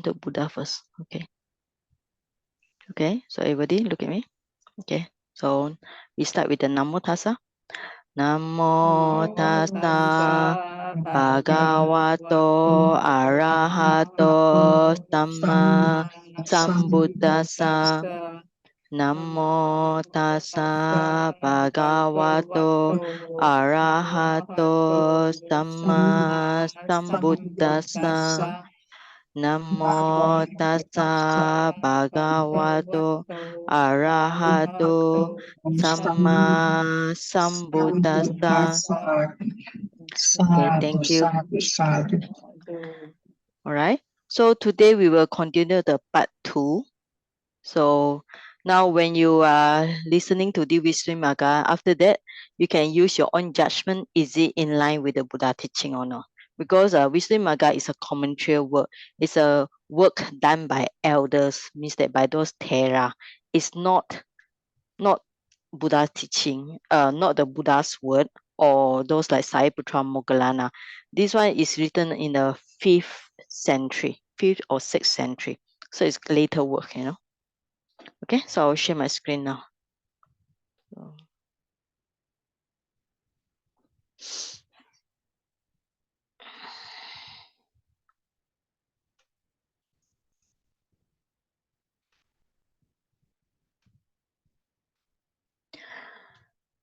to Buddha first. Okay. Okay. So everybody look at me. Okay. So we start with the Namo Tassa. Namo Tassa Bhagavato Arahato Samma Sambuddhassa. Namo Tassa Bhagavato Arahato Samma Sambuddhassa. Namo Tassa Bhagavato Arahato Samma Sambuddhassa. Okay, thank you. All right. So today we will continue the part 2. So now when you are listening to the Visudddhimagga, after that, you can use your own judgment. Is it in line with the Buddha teaching or not? Because Visudddhimagga is a commentary work. It's a work done by elders, means that by those Thera. It's not Buddha teaching, not the Buddha's word or those like Sariputra Moggallana. This one is written in the 5th century, 5th or 6th century. So it's later work, you know. Okay, so I'll share my screen now.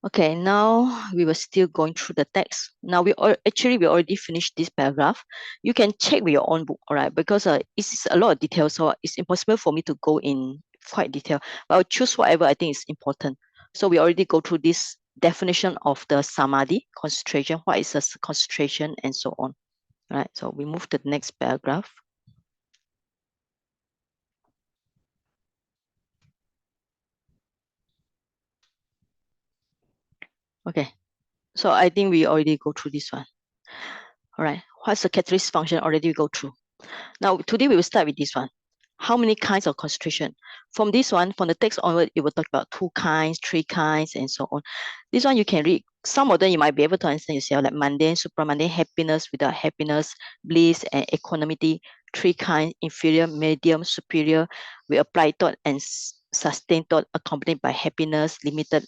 Okay, now we were still going through the text. Now we already finished this paragraph. You can check with your own book, all right? Because it's a lot of detail, so it's impossible for me to go in quite detail. But I'll choose whatever I think is important. So we already go through this definition of the samadhi, concentration. What is a concentration, and so on. All right. So we move to the next paragraph. Okay. So I think we already go through this one. All right. What's the catalyst function? Already we go through. Now, today we will start with this one. How many kinds of concentration? From this one, from the text onward, it will talk about 2 kinds, 3 kinds, and so on. This one you can read. Some of them you might be able to understand yourself, like mundane, supramundane, happiness, without happiness, bliss, and equanimity. 3 kinds, inferior, medium, superior. We apply thought and sustain thought accompanied by happiness, limited,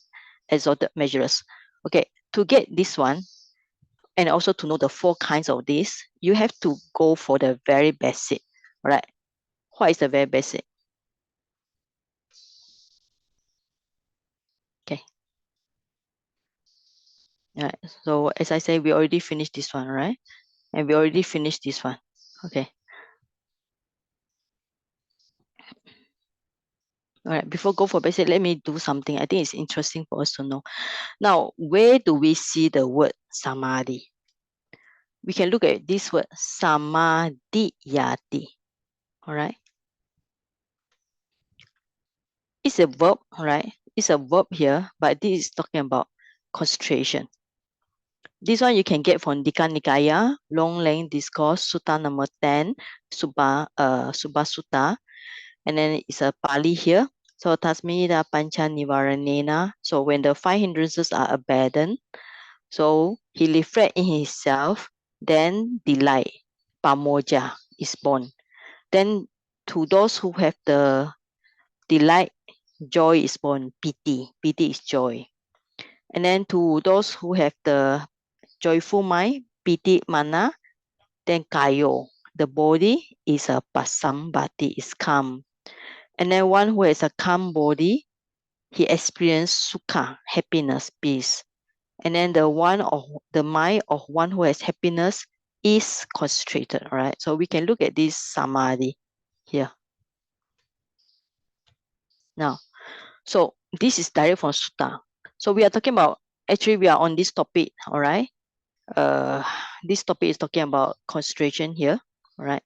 exalted measures. Okay, to get this one, and also to know the 4 kinds of this, you have to go for the very basic. All right. What is the very basic? Okay. All right. So as I say, we already finished this one, right? And we already finished this one. Okay. All right. Before go for basic, let me do something. I think it's interesting for us to know. Now, where do we see the word samadhi? We can look at this word samadhiyati. All right. It's a verb, right? It's a verb here, but this is talking about concentration. This one you can get from Dika Nikaya, Long Length Discourse, Sutta number 10, Subha Sutta. And then it's a Pali here. So Tasmida Pancha Nivaranena. So when the 5 hindrances are abandoned, so he reflect in himself, then delight, pamoja, is born. Then to those who have the delight, joy is born, piti. Piti is joy. And then to those who have the joyful mind, piti mana, then kayo. The body is a pasambati, is calm. And then one who has a calm body, he experiences sukha, happiness, peace. And then the mind of one who has happiness is concentrated. All right. So we can look at this samadhi here. Now, so this is direct from sutta. So we are talking about, actually we are on this topic. All right. This topic is talking about concentration here. All right.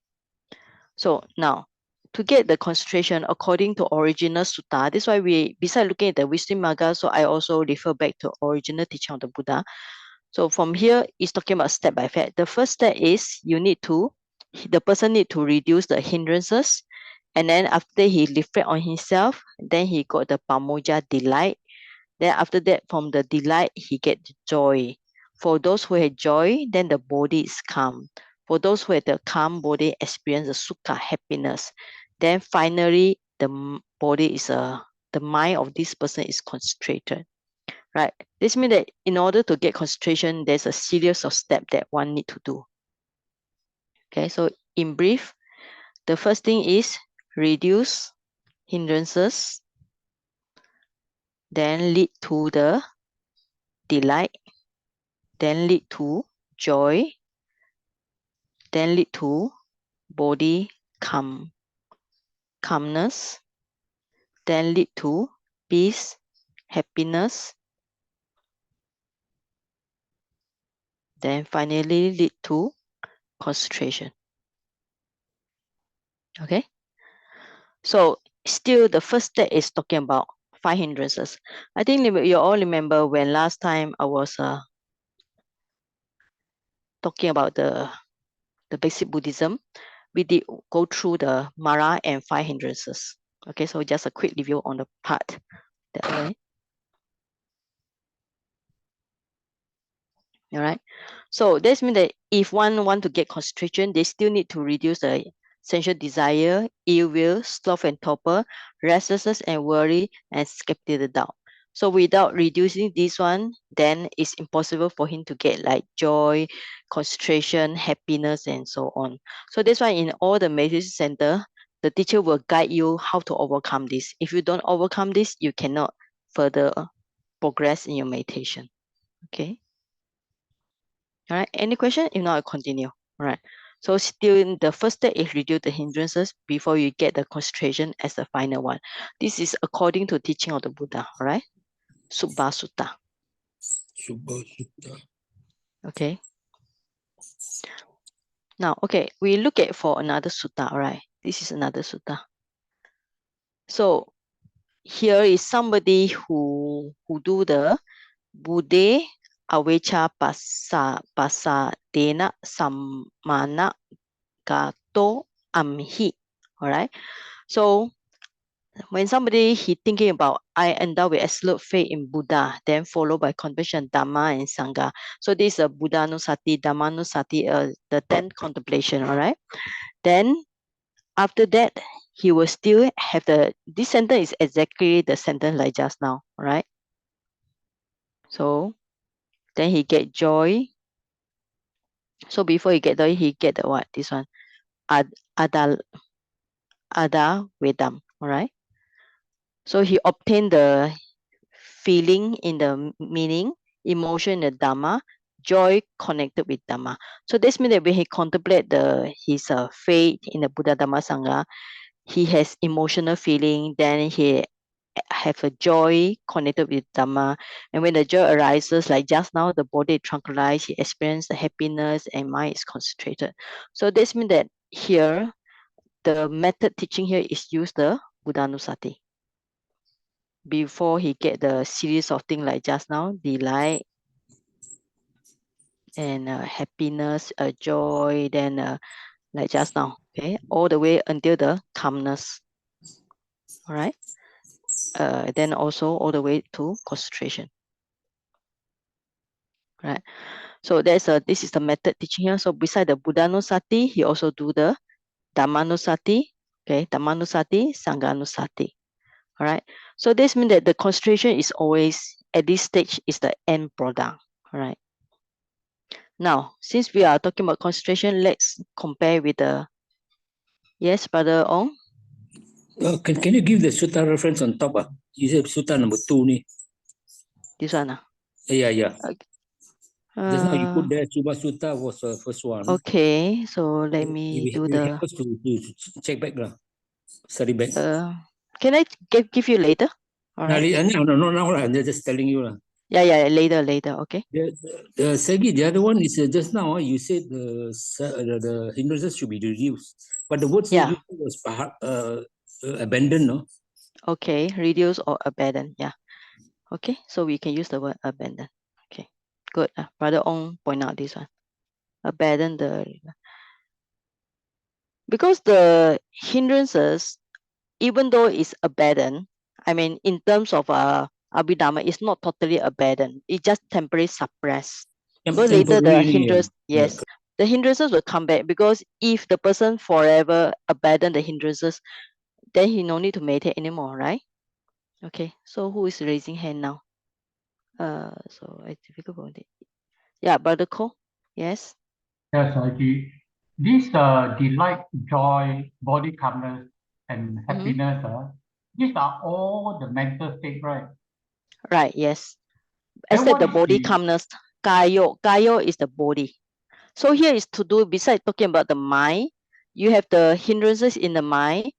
So now, to get the concentration according to original sutta, that's why we, besides looking at the Visudddhimagga, so I also refer back to original teaching of the Buddha. So from here, it's talking about step by step. The first step is the person need to reduce the hindrances. And then after he reflect on himself, then he got the pamoja delight. Then after that, from the delight, he get joy. For those who have joy, then the body is calm. For those who have the calm body, experience the sukha, happiness. Then finally, the body is the mind of this person is concentrated, right? This means that in order to get concentration, there's a series of steps that one need to do. Okay, so in brief, the first thing is reduce hindrances, then lead to the delight, then lead to joy, then lead to body calmness, then lead to peace, happiness, then finally lead to concentration. Okay, so still the first step is talking about 5 hindrances. I think you all remember when last time I was talking about the basic Buddhism, we did go through the Mara and 5 hindrances. Okay, so just a quick review on the part that way. All right. So this means that if one want to get concentration, they still need to reduce the sensual desire, ill will, sloth and torpor, restlessness and worry, and skeptical doubt. So without reducing this one, then it's impossible for him to get like joy, concentration, happiness, and so on. So that's why in all the meditation center, the teacher will guide you how to overcome this. If you don't overcome this, you cannot further progress in your meditation. Okay. All right, any question? If not, I'll continue. All right. So still the first step is reduce the hindrances before you get the concentration as the final one. This is according to teaching of the Buddha, all right? Subba Sutta. Subba Sutta. Okay. Now, okay, we look at for another sutta, all right? This is another sutta. So here is somebody who do the Buddhe Avecha Pasadena Samana Gato Amhi. All right. So when somebody he thinking about I endowed with absolute faith in Buddha, then followed by contemplation Dhamma and Sangha. So this is a Buddhanusati, Dhammanusati, the 10th contemplation. All right. Then after that, he will still have this sentence is exactly the sentence like just now. All right. So then he get joy. So before he get joy, he get the what? This one. Ada Vedam. All right. So he obtained the feeling in the meaning, emotion in the Dhamma, joy connected with Dhamma. So this means that when he contemplate his faith in the Buddha Dhamma Sangha, he has emotional feeling, then he have a joy connected with Dhamma. And when the joy arises, like just now, the body is tranquilized, he experiences the happiness and mind is concentrated. So this means that here, the method teaching here is use the Buddhanusati. Before he get the series of things like just now, delight and happiness, joy, then like just now, okay, all the way until the calmness. All right. Then also all the way to concentration. Right. So this is the method teaching here. So beside the Buddhanusati, he also do the Dhammanusati, okay, Dhammanusati, Sanghanusati. All right. So this means that the concentration is always at this stage is the end product. All right. Now, since we are talking about concentration, let's compare with the yes, Brother Ong. Can you give the sutta reference on top? You said sutta number 2 ni. This one. Yeah. Okay. Just now you put there Subba Sutta was the first one. Okay, so let me do We the. have to check back lah. Study back. Can I give you later? All right. No, not now lah. I'm just telling you lah. Yeah, later. Okay. Segi, the other one is just now you said the hindrances should be reduced, but the word Yeah. was abandoned, no? Okay, reduce or abandon. Yeah. Okay, so we can use the word abandon. Okay, good. Brother Ong point out this one. Abandon because the hindrances, even though it's abandoned, I mean, in terms of Abhidhamma, it's not totally abandoned. It just temporarily suppressed. Because later the hindrance, yes, the hindrances will come back, because if the person forever abandon the hindrances, then he no need to meditate anymore, right? Okay, so who is raising hand now? So I difficult about it. Yeah, Brother Cole. Yes. Yes, this delight, joy, body calmness, and happiness, these are all the mental state, right? Right, yes. Then Except what the is body the calmness. Kayo is the body. So here is to do, besides talking about the mind, you have the hindrances in the mind.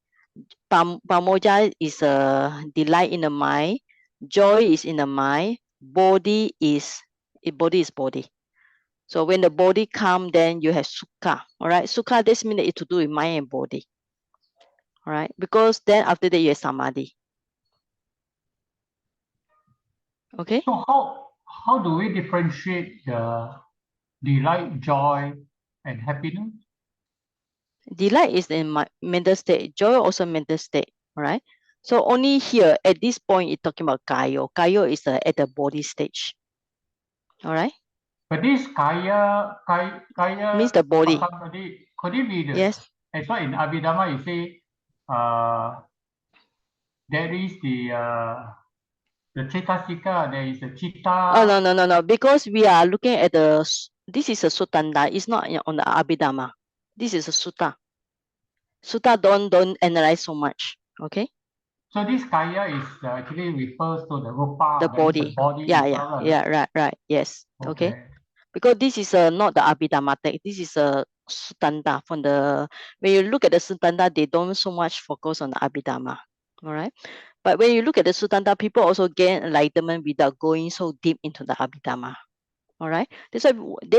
Pamoja is a delight in the mind. Joy is in the mind. Body is body. So when the body calm, then you have sukha. All right, sukha, this means it's to do with mind and body. All right, because then after that you have samadhi. Okay. So how do we differentiate the delight, joy, and happiness? Delight is in my mental state. Joy also mental state. All right. So only here at this point, it's talking about kayo. Kayo is at the body stage. All right. But this kaya Means the body. could it be the, Yes. as well in Abhidhamma you say there is the cetasika, there is the chitta. Oh no. Because we are looking at this is a sutanda. It's not on the Abhidhamma. This is a sutta. Sutta don't analyze so much. Okay. So this kaya is actually refers to the rupa, The that is the body. body Yeah. itself. Right. Yes. Okay. Okay. Because this is not the Abhidhamma text. This is a sutanda. When you look at the sutanda, they don't so much focus on the Abhidhamma. All right. But when you look at the sutanda, people also gain enlightenment without going so deep into the Abhidhamma. All right. That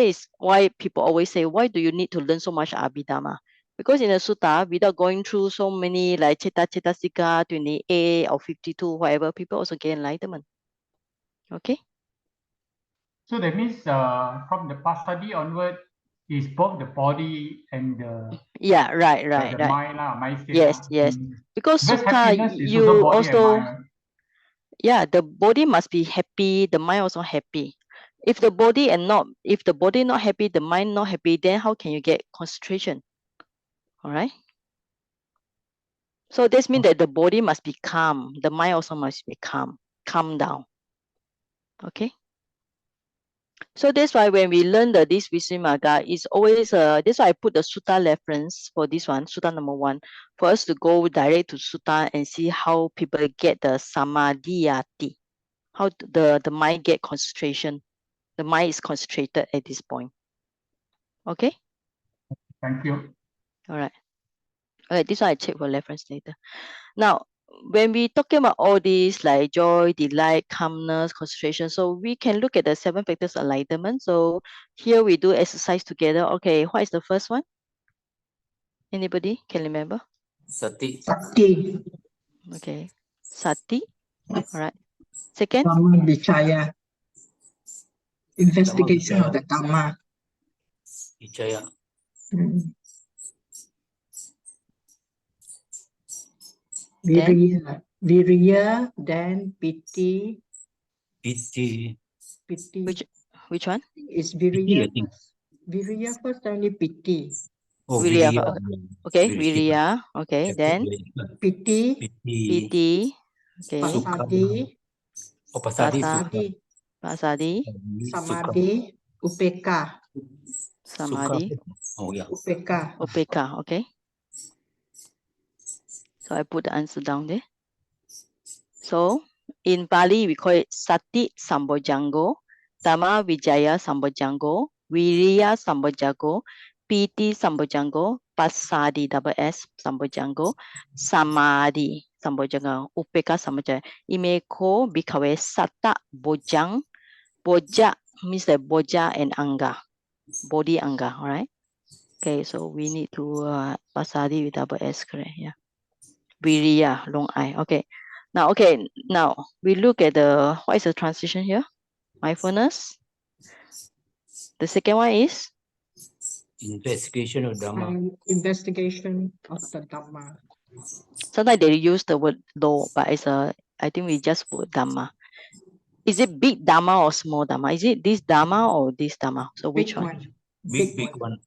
is why people always say, why do you need to learn so much Abhidhamma? Because in the sutta, without going through so many like Cetasika 28 or 52, whatever, people also gain enlightenment. Okay. So that means from the pasadi onward is both the body and the Right. mind state. Yes. Because Because sukha, happiness is you also body and also, mind. yeah, the body must be happy, the mind also happy. If the body not happy, the mind not happy, then how can you get concentration? All right. So this means that the body must be calm. The mind also must be calm down. Okay. So that's why when we learn this Visudddhimagga, it's always that's why I put the sutta reference for this one, sutta number 1, for us to go direct to sutta and see how people get the samadhiyati, how the mind get concentration. The mind is concentrated at this point. Okay. Thank you. All right. This one I check for reference later. Now, when we talking about all these like joy, delight, calmness, concentration, so we can look at the 7 factors of enlightenment. So here we do exercise together. Okay, what is the first one? Anybody can remember? Sati. Okay, sati. All right. Second, Dhamma Vichaya. Investigation of the Dhamma. Vichaya. Viriya, then piti. Piti. which one? Is Piti, I Viriya think. first? Viriya first, only piti. Oh, Viriya. Viriya. Okay, viriya. Okay, then Piti, piti. Okay, pasadi, Oh, pasadi. pasadi, samadhi, upeka. samadhi, Oh, yeah. Upeka. upeka. Okay. So I put the answer down there. So in Pali, we call it Sati Sambojango, Dhamma Vijaya Sambojango, Viriya Sambojango, Piti Sambojango, Pasadi Sambojango, Samadhi Sambojango, Upeka Sambojango. Imeko Bikawe Sata Bojang. Boja means that Boja and Anga, body Anga, all right? Okay, so we need to Pasadi with double S, correct? Yeah. Viriya, long I. Okay. Now we look at what is the transition here? Mindfulness. The second one is Investigation of Dhamma. Investigation of the Dhamma. sometimes they use the word law, but I think we just put Dhamma. Is it big Dhamma or small Dhamma? Is it this Dhamma or this Dhamma? So which Big one? one. Big one.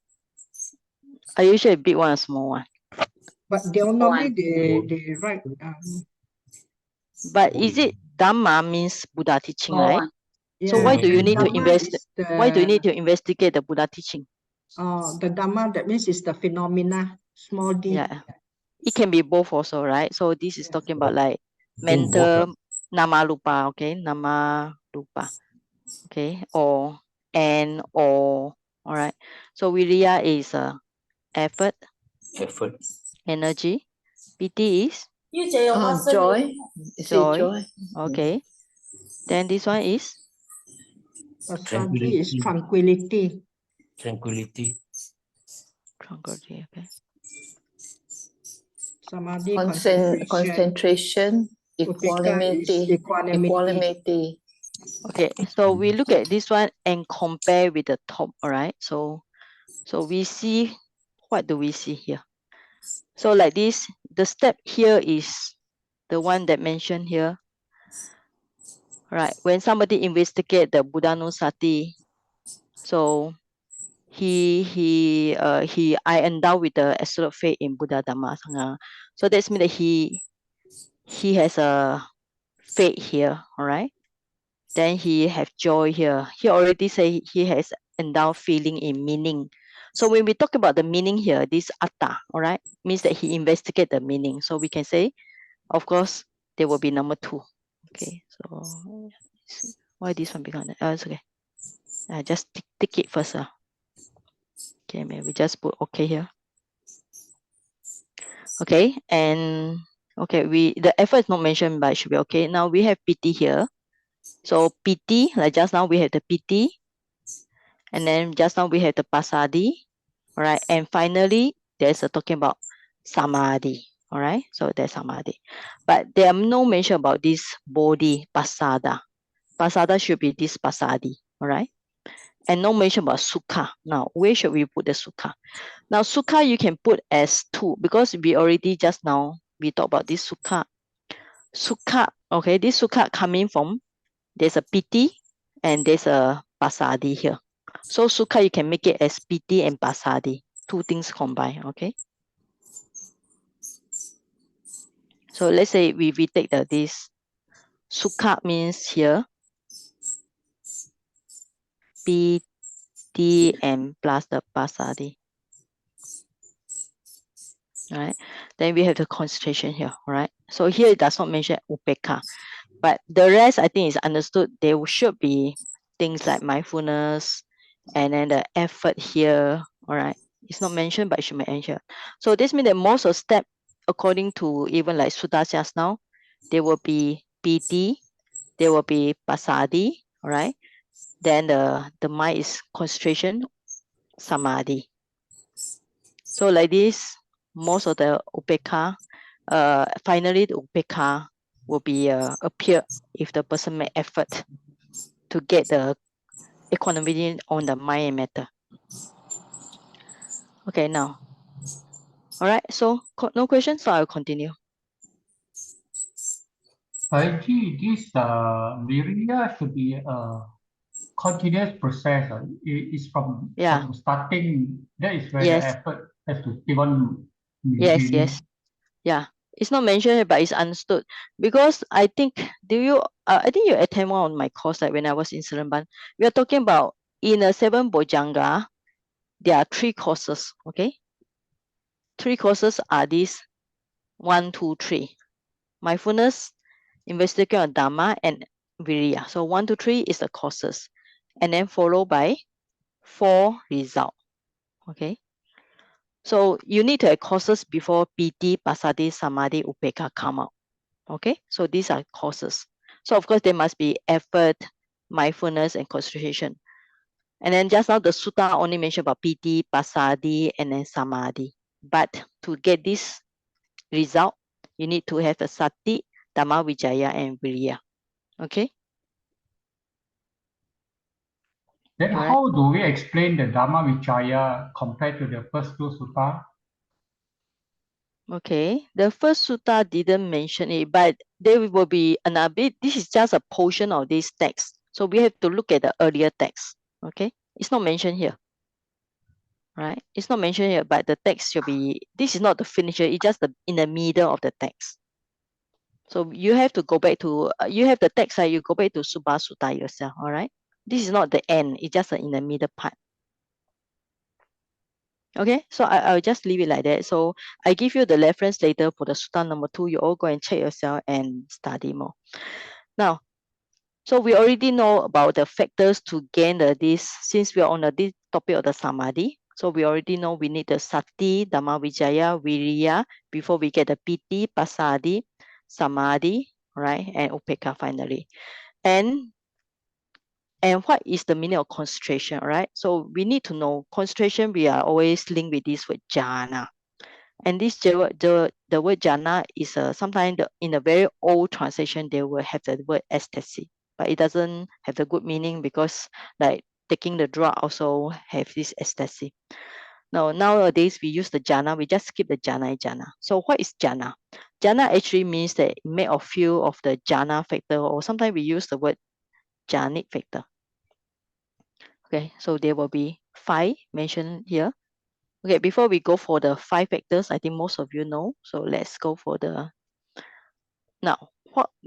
Are you sure a big one or small one? But normally they write But is it Dhamma means Buddha teaching, right? So yeah, why do you then need to Dhamma invest? is the Why do you need to investigate the Buddha teaching? the Dhamma, that means it's the phenomena, small d. Yeah, it can be both also, right? So this is talking about like Think both, mental nama lupa, okay, nama lupa, okay, or all right. So viriya is effort, effort. energy. Piti is Joy. Is it joy. joy? Okay. Then this one is Pasadi is tranquility. Tranquility. tranquility. Okay. Samadhi, concentration. Concentration. Upekka is Equanimity. equanimity. Equanimity. Okay. So we look at this one and compare with the top. All right. So we see, what do we see here? So like this, the step here is the one that mentioned here. Right. When somebody investigate the Buddha Nusati, so I endow with the absolute faith in Buddha Dhamma Sangha. So that's mean that he has a faith here, all right? Then he have joy here. He already say he has endowed feeling in meaning. So when we talk about the meaning here, this atta, all right, means that he investigate the meaning. So we can say, of course, there will be number 2. Okay, so why this one become? It's okay. I just tick it first. Okay, maybe we just put okay here. Okay, and okay, the effort is not mentioned, but it should be okay. Now we have PT here. So PT, like just now we have the PT, and then just now we have the pasadi, all right, and finally there's a talking about samadhi, all right. So there's samadhi, but there are no mention about this body pasada. Pasada should be this pasadi, all right, and no mention about sukha. Now where should we put the sukha? Now sukha you can put as 2 because we already just now we talked about this sukha. Sukha, okay, this sukha coming from, there's a piti and there's a pasadi here. So sukha you can make it as piti and pasadi, 2 things combined, okay? So let's say we take this sukha means here piti and plus the pasadi. All right, then we have the concentration here, all right? So here it does not mention upekka, but the rest I think is understood. There should be things like mindfulness and then the effort here, all right? It's not mentioned, but it should be mentioned. So this means that most of step, according to even like Sutta just now, there will be piti, there will be pasadi, all right? Then the mind is concentration, samadhi. So like this, most of the upekka, finally the upekka will be appear if the person make effort to get the equanimity on the mind and matter. Okay, now. All right, so no questions, so I'll continue. Gee, this virya should be a continuous process. It's from starting. That is where the Yes. effort has to keep on Yes, maintaining. yes. Yeah. It's not mentioned, but it's understood. Because I think, I think you attend one of my course, like when I was in Seremban. We are talking about in a 7 Bojjhanga, there are 3 courses, okay? 3 courses are these 1, 2, 3. Mindfulness, investigation on Dhamma, and Viriya. So 1, 2, 3 is the courses. And then followed by 4 result. Okay. So you need to have courses before Piti, Pasadi, Samadhi, Upekka come out. Okay. So these are courses. So of course there must be effort, mindfulness, and concentration. And then just now the sutta only mentioned about Piti, Pasadi, and then Samadhi. But to get this result, you need to have the Sati, Dhamma, Vijaya, and Viriya. Okay. Then All right. how do we explain the Dhamma Vichaya compared to the first 2 sutta? Okay, the first sutta didn't mention it, but there will be another bit. This is just a portion of this text. So we have to look at the earlier text. Okay, it's not mentioned here. right? It's not mentioned here, but the text should be, this is not the finisher, it's just the in the middle of the text. So you have to go back to, you have the text, right? You go back to Subha Sutta yourself, all right? This is not the end, it's just in the middle part. Okay, so I'll just leave it like that. So I give you the reference later for the Sutta number 2. You all go and check yourself and study more. Now, so we already know about the factors to gain this, since we are on this topic of the Samadhi. So we already know we need the Sati, Dhammavijaya, Viriya, before we get the Piti, Pasadi, Samadhi, right? And Upekkha finally. And what is the meaning of concentration, right? So we need to know concentration, we are always linked with this word jhana. And this the word jhana is sometimes in a very old translation, they will have the word ecstasy, but it doesn't have the good meaning because like taking the drug also have this ecstasy. Now, nowadays we use the jhana, we just skip the jhana. So what is jhana? Jhana actually means that it made of few of the jhana factor, or sometimes we use the word jhanic factor. Okay, so there will be 5 mentioned here. Okay, before we go for the 5 factors, I think most of you know. So let's go for the, now,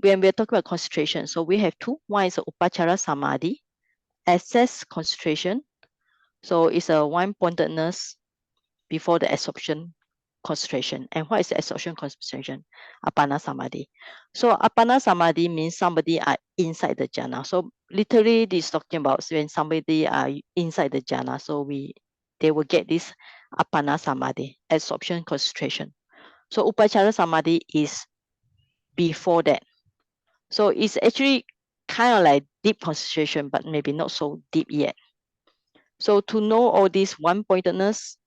when we're talking about concentration, so we have 2. One is Upachara Samadhi, excess concentration. So it's a one-pointedness before the absorption concentration. And what is the absorption concentration? Apana Samadhi. So Apana Samadhi means somebody are inside the jhana. So literally this is talking about when somebody are inside the jhana. So they will get this Apana Samadhi, absorption concentration. So Upachara Samadhi is before that. So it's actually kind of like deep concentration, but maybe not so deep yet. So to know all this one-pointedness,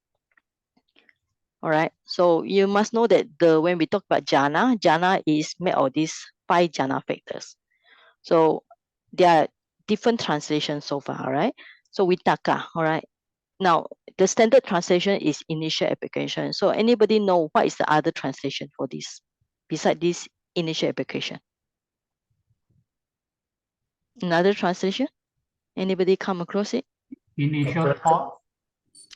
all right, so you must know that when we talk about jhana is made of these 5 jhana factors. So there are different translations so far, all right? So vitaka, all right. Now, the standard translation is initial application. So anybody know what is the other translation for this, beside this initial application? Another translation? Anybody come across it? Initial thought.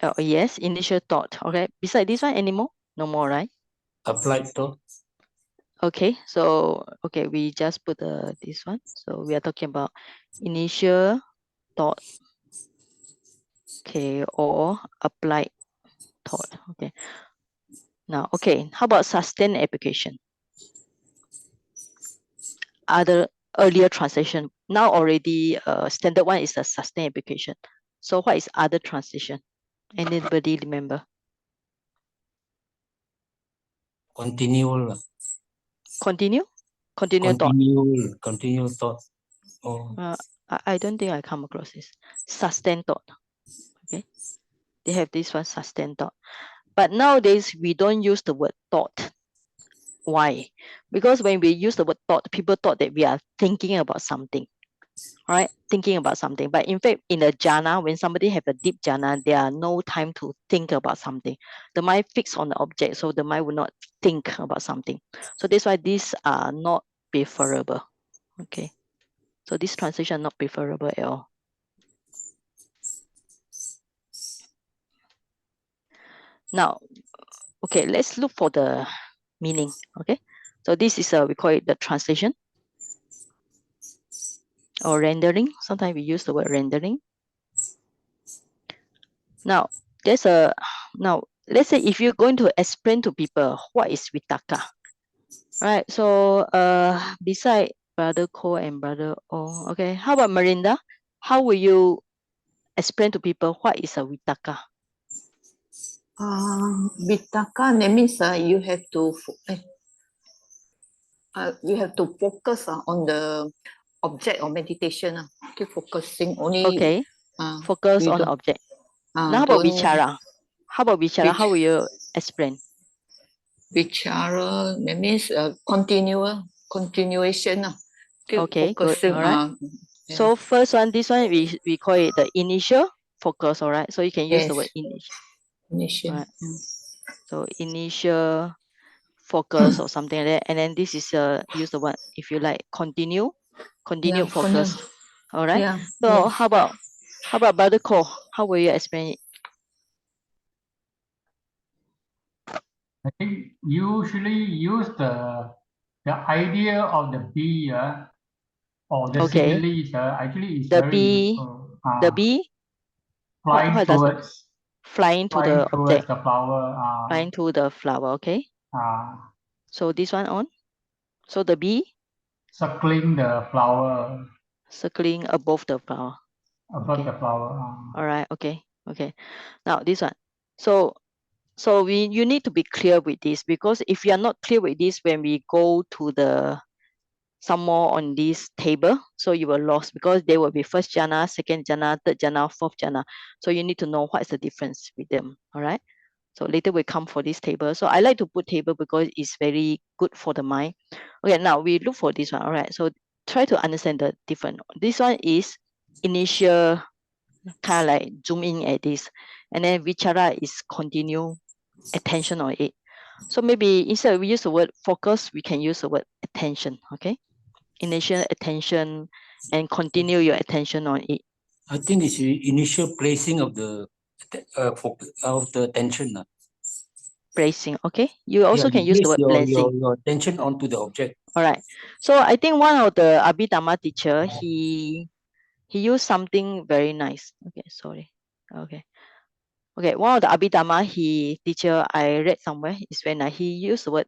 Oh, yes, initial thought. Okay. Beside this one, any more? No more, right? Applied thought. Okay. So, okay, we just put this one. So we are talking about initial thought. Okay, or applied thought. Okay. Now, okay, how about sustained application? Other earlier translation. Now already standard one is a sustained application. So what is other translation? Anybody remember? Continual. Continue? Continue thought. Continue thought. Oh. I don't think I come across this. Sustained thought. Okay. They have this one, sustained thought. But nowadays, we don't use the word thought. Why? Because when we use the word thought, people thought that we are thinking about something. Right? Thinking about something. But in fact, in the jhana, when somebody have a deep jhana, there are no time to think about something. The mind fixed on the object, so the mind will not think about something. So that's why these are not preferable. Okay. So this translation not preferable at all. Now, okay, let's look for the meaning. Okay. So this is we call it the translation or rendering. Sometimes we use the word rendering. Now, let's say if you're going to explain to people what is vitaka, right? So beside Brother Ko and Brother O, okay, how about Marinda? How will you explain to people what is a vitaka? Vitaka, that means you have to focus on the object of meditation. Keep focusing only. Okay, focus on the object. Now how about vichara? How about vichara? How will you explain? Vichara, that means continuation. Keep Okay, good. focusing. All right. So first one, this one we call it the initial focus. All right. So you can use the word initial. Initial. Right. So initial focus or something like that. And then this is use the word, if you like, continued focus. All right. Yeah. So how about Brother Ko? How will you explain it? I think usually use the idea of the bee or the Okay. similes actually is The very bee, useful. the bee, Flying what does it? towards Flying to flying the towards object, the flower. flying to the flower. Okay. So this one on. So the bee Circling the flower circling above the flower. above Okay. the flower. All right. Okay. Okay. Now this one. So you need to be clear with this, because if you are not clear with this, when we go to the some more on this table, so you will lost, because there will be first jhana, second jhana, third jhana, fourth jhana. So you need to know what is the difference with them. All right. So later we come for this table. So I like to put table because it's very good for the mind. Okay, now we look for this one. All right. So try to understand the different. This one is initial, kind of like zoom in at this, and then vichara is continue attention on it. So maybe instead of we use the word focus, we can use the word attention. Okay, initial attention and continue your attention on it. I think it's the initial placing of the of the attention. Placing. Okay, you also you can use the place word placing. your attention onto the object. All right. So I think one of the Abhidhamma teacher, he used something very nice. Okay, sorry. Okay. Okay, one of the Abhidhamma teacher I read somewhere is when he used the word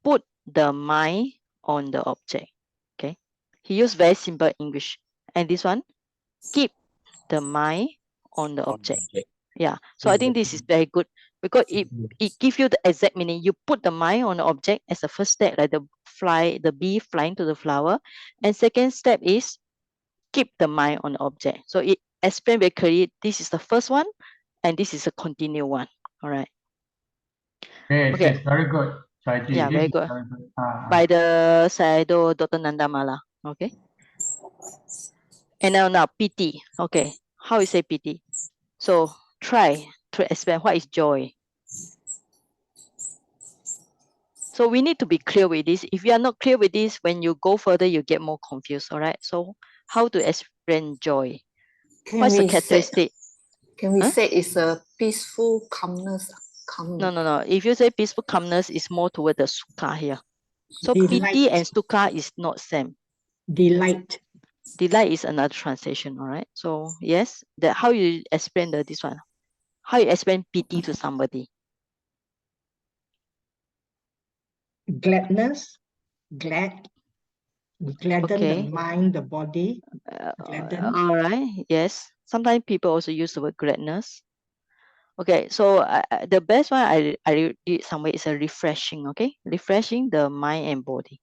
put the mind on the object. Okay. He used very simple English. And this one, keep the mind on the On the object. object. Yeah. So I think this is very good, because it gives you the exact meaning. You put the mind on the object as the first step, like the bee flying to the flower. And second step is keep the mind on the object. So it explains very clearly, this is the first one and this is a continue one. All right. Yes, Okay. yes, very good. Saiji, Yeah, this very is good. very good. By the Sayadaw Dr. Nandamala. Okay. And now PT. Okay. How you say PT? So try to explain what is joy. So we need to be clear with this. If you are not clear with this, when you go further, you get more confused. All right. So how to explain joy? What's the characteristic? Can we Huh? say it's a peaceful calmness? Calm. No. If you say peaceful calmness, is more toward the sukha here. So Delight. piti and sukha is not same. Delight. Delight is another translation. All right. So yes, that how you explain this one? How you explain piti to somebody? Gladness. Glad. Gladden the Okay. mind, the body. Gladden. All right. Yes. Sometimes people also use the word gladness. Okay. So the best one I read somewhere is a refreshing. Okay, refreshing the mind and body.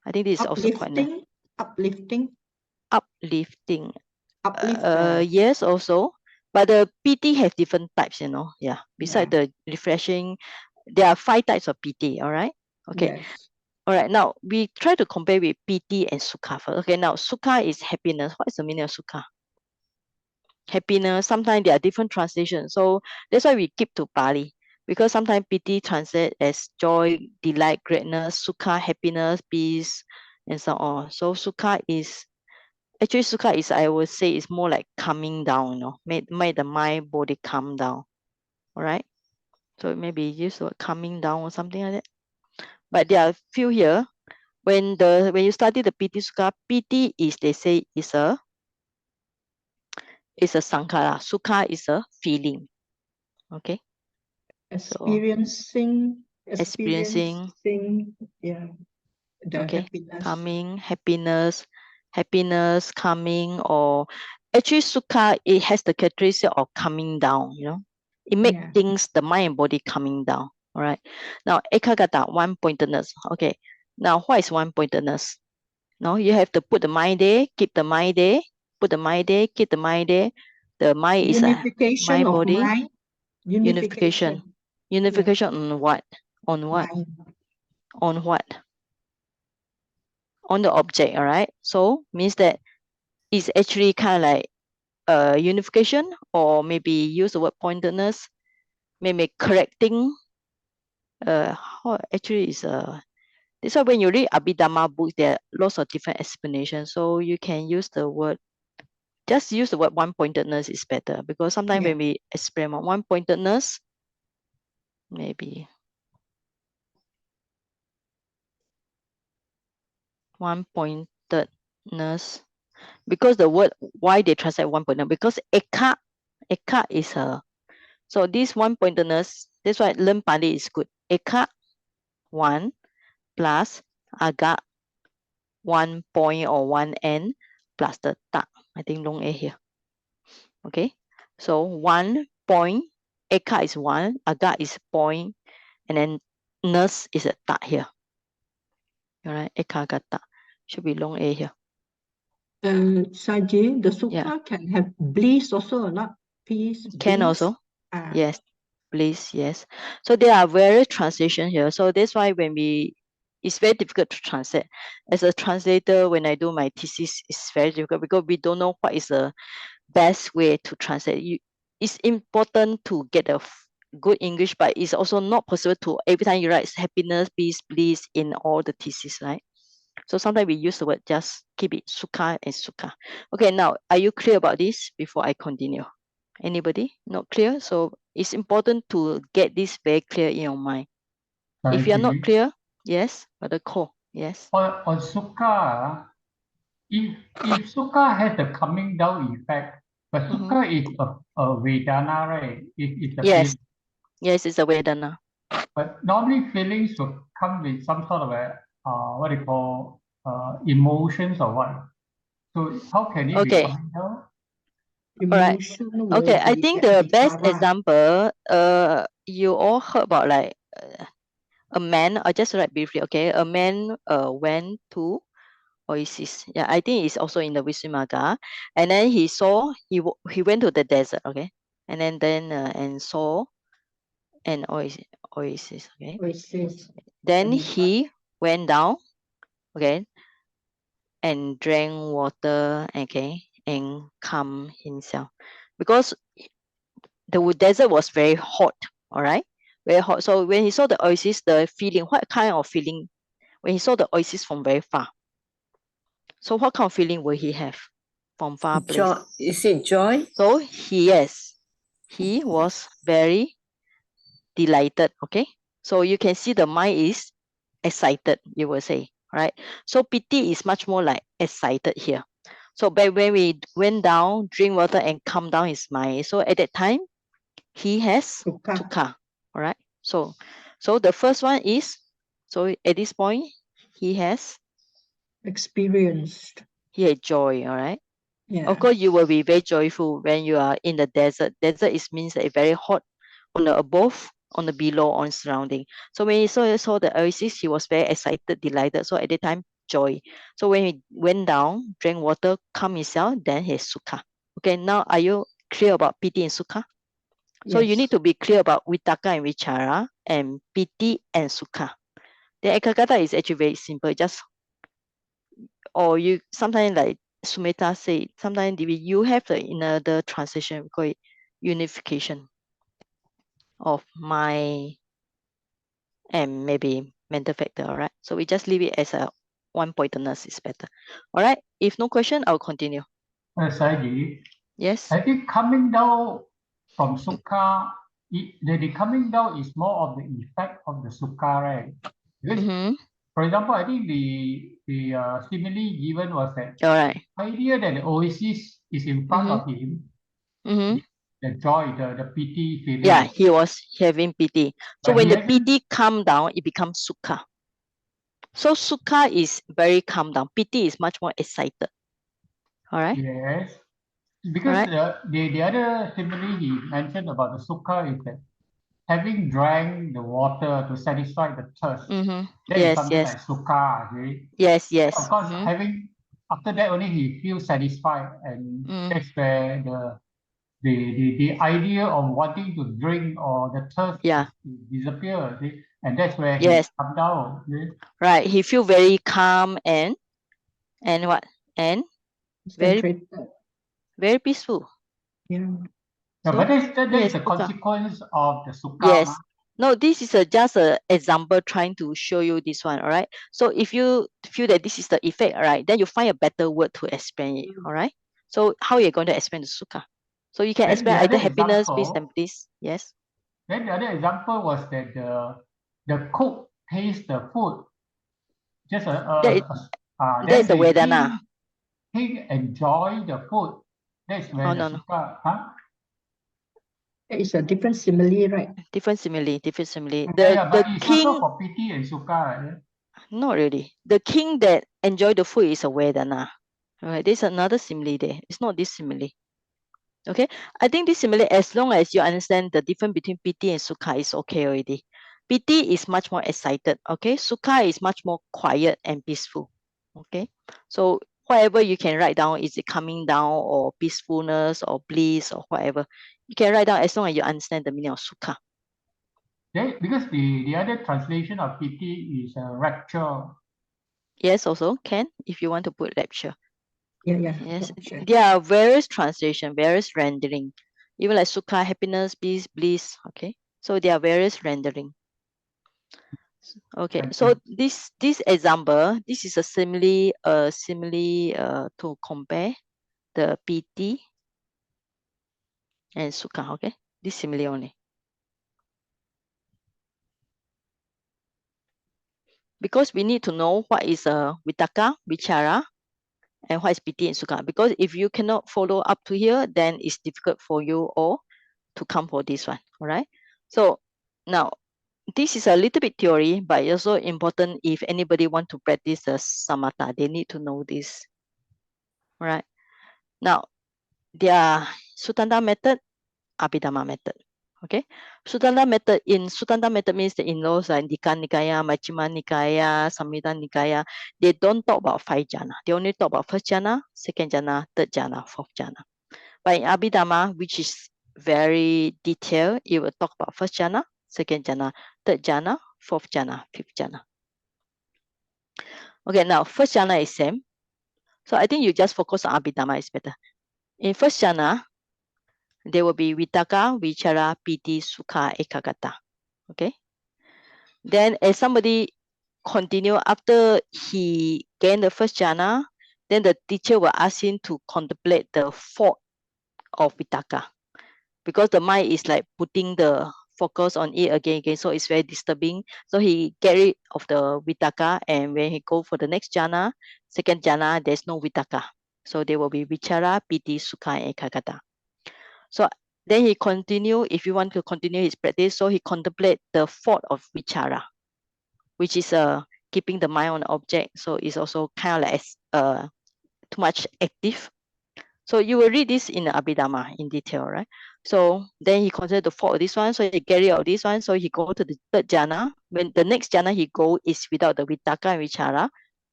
I think this is also quite nice. Uplifting. Uplifting. Uplift. Yes, also, but the PT have different types. Yeah. Besides the refreshing, there are 5 types of PT. All right. Okay. Yes. All right. Now we try to compare with PT and Sukha first. Okay. Now Sukha is happiness. What is the meaning of Sukha? Happiness. Sometimes there are different translations. So that's why we keep to Pali. Because sometimes PT translate as joy, delight, greatness, Sukha, happiness, peace, and so on. So Sukha is actually sukha is, I would say, is more like calming down, make the mind body calm down. All right. So maybe use the word calming down or something like that. But there are few here. When you study the PT sukha, PT is, they say, is a sankhara. Sukha is a feeling. Okay. Experiencing. Experiencing. Yeah. The Okay. happiness. Calming, happiness, calming, or actually sukha, it has the characteristic of calming down, It makes Yeah. things, the mind and body coming down. All right. Now, ekagata, one-pointedness. Okay. Now, what is one-pointedness? No, you have to put the mind there, keep the mind there, put the mind there, keep the mind there. The mind is a Unification mind of body. mind. Unification. Unification on what? On what? Mind. On what? On the object. All right. So means that it's actually kind of like unification, or maybe use the word pointedness, maybe correcting. How actually is this why when you read Abhidhamma books, there are lots of different explanations. So you can use the word, just use the word one-pointedness is better, because sometimes Yeah. when we explain one-pointedness, maybe one-pointedness. Because the word, why they translate one-pointed? Because eka is a, so this one-pointedness, that's why learn Pali is good. Eka, one, plus agak, 1 point or 1 end, plus the tak. I think long A here. Okay, so 1 point, eka is 1, agak is point, and then nurse is a tak here. All right, eka agak tak. Should be long A here. Saji, the sukha can have bliss also or not? Peace, Can bliss? also. Yes, please, yes. So there are various translation here. So that's why when it's very difficult to translate. As a translator, when I do my thesis, it's very difficult because we don't know what is the best way to translate. It's important to get a good English, but it's also not possible to every time you write happiness, peace, bliss in all the thesis, right? So sometimes we use the word, just keep it sukha and sukha. Okay, now are you clear about this before I continue? Anybody not clear? So it's important to get this very clear in your mind. If you're not clear, yes, but the core, yes. On sukha, if sukha has the coming down effect, but sukha is a Vedana, right? It's a Yes, feeling. yes, it's a Vedana. But normally feelings will come with some sort of a what do you call emotions or what. So how can it be coming down? Alright. Emotion Okay, will I be think that the best vichara. example, you all heard about like a man. I just write briefly. Okay, a man went to Oasis. Yeah, I think it's also in the Visudddhimagga. And then he saw he went to the desert. Okay, and then and saw an oasis. Okay, Oasis. then he went down. Okay, and drank water. Okay, and calm himself because the desert was very hot. All right, very hot. So when he saw the oasis, the feeling, what kind of feeling? When he saw the oasis from very far, so what kind of feeling will he have from far place? Joy. Is it joy? So he was very delighted. Okay, so you can see the mind is excited, you will say, right? So piti is much more like excited here. So but when we went down, drink water and calm down his mind. So at that time, he has sukha. All right. So the first one is, so at this point, he has Experienced. he had joy. All right. Yeah. Of course, you will be very joyful when you are in the desert. Desert is means that it's very hot on the above, on the below, on surrounding. So when he saw the oasis, he was very excited, delighted. So at the time, joy. So when he went down, drank water, calm himself, then he has sukha. Okay, now are you clear about piti and sukha? So you need to be clear about vitaka and vichara and piti and sukha. The ekagata is actually very simple. Just or you sometimes like Sumita said, sometimes you have the transition, we call it unification of mind and maybe mental factor. All right. So we just leave it as a one-pointedness is better. All right. If no question, I'll continue. Saji, Yes. I think coming down from sukha, the coming down is more of the effect of the sukha, right? Because, for example, I think the simile given was that All right. idea that the oasis is in front of him, the joy, the pity feeling. Yeah, he was having piti. So But when he the hasn't- piti calm down, it becomes sukha. So sukha is very calm down. Piti is much more excited. All right. Yes, because the other simile he mentioned about the sukha is that having drank the water to satisfy the thirst, that is something like sukha. Okay? Yes. Of course, having after that only he feels satisfied, and that's where the idea of wanting to drink or the thirst disappears. See? And that's where he comes down. See? Right. He feel very calm and what? And very peaceful. Yeah. No, So, but that yes, is the consequence of the sukha. Yes. No, this is just a example trying to show you this one. All right. So if you feel that this is the effect, all right, then you find a better word to explain it. All right. So how are you going to explain the sukha? So you can Then explain the either other happiness, peace, example- and bliss. Yes. Then the other example was that the cook tastes the food. Just That's the Vedana. King enjoy the food. That's where the Sukha. Huh? It's a different simile, right? Different simile. But it's also for piti and sukha, right? Not really. The king that enjoy the food is a Vedana. Alright, there's another simile there. It's not this simile. Okay, I think this simile, as long as you understand the difference between piti and sukha, is okay already. Piti is much more excited. Okay, sukha is much more quiet and peaceful. Okay, so whatever you can write down, is it coming down or peacefulness or bliss or whatever, you can write down as long as you understand the meaning of sukha. Because the other translation of piti is rapture. Yes, also can, if you want to put rapture. Yeah. Yes, Rapture. there are various translation, various rendering. Even like sukha, happiness, peace, bliss. Okay, so there are various rendering. Okay, so this example, this is a simile to compare the piti and sukha. Okay, this simile only. Because we need to know what is vitaka, vichara, and what is piti and sukha. Because if you cannot follow up to here, then it's difficult for you all to come for this one. All right. So now this is a little bit theory, but it's also important if anybody want to practice the samatha, they need to know this. All right. Now, their Sutanta method, Abhidhamma method. Okay, Sutanta method means the in laws like Dika Nikaya, Majjhima Nikaya, Samhita Nikaya, they don't talk about 5 jhana. They only talk about first jhana, second jhana, third jhana, fourth jhana. But in Abhidhamma, which is very detailed, it will talk about first jhana, second jhana, third jhana, fourth jhana, fifth jhana. Okay, now first jhana is same. So I think you just focus on Abhidhamma is better. In first jhana, there will be vitaka, vichara, piti, sukha, ekagata. Okay. Then as somebody continue after he gained the first jhana, then the teacher will ask him to contemplate the fault of vitaka, because the mind is like putting the focus on it again. So it's very disturbing. So he get rid of the vitaka, and when he go for the next jhana, second jhana, there's no vitaka. So there will be vichara, piti, sukha, and ekagata. So then he continue, if you want to continue his practice, so he contemplate the fault of vichara, which is keeping the mind on the object. So it's also kind of like too much active. So you will read this in the Abhidhamma in detail, right? So then he considered the fault of this one, so he get rid of this one, so he go to the third jhana. When the next jhana he go is without the vitaka and vichara,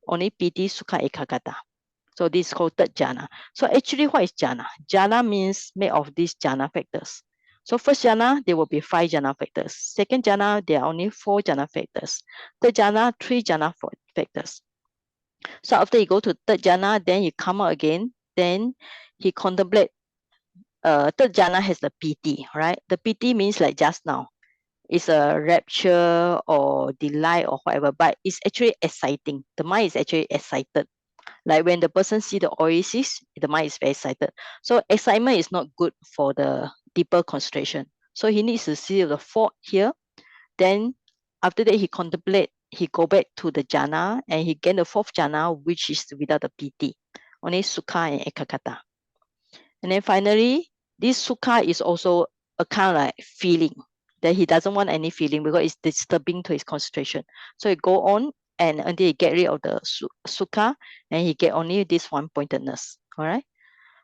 only piti, sukha, ekagata. So this is called third jhana. So actually, what is jhana? Jhana means made of these jhana factors. So first jhana, there will be 5 jhana factors. Second jhana, there are only 4 jhana factors. Third jhana, 3 jhana factors. So after you go to third jhana, then you come out again, then he contemplate. Third jhana has the piti, right? The piti means like just now. It's a rapture or delight or whatever, but it's actually exciting. The mind is actually excited. Like when the person see the oasis, the mind is very excited. So excitement is not good for the deeper concentration. So he needs to see the fault here. Then after that, he contemplate, he go back to the jhana and he gain the 4th jhana, which is without the piti, only sukha and ekagata. And then finally, this sukha is also a kind of like feeling that he doesn't want any feeling because it's disturbing to his concentration. So he go on and until he get rid of the sukha, and he get only this one pointedness. All right.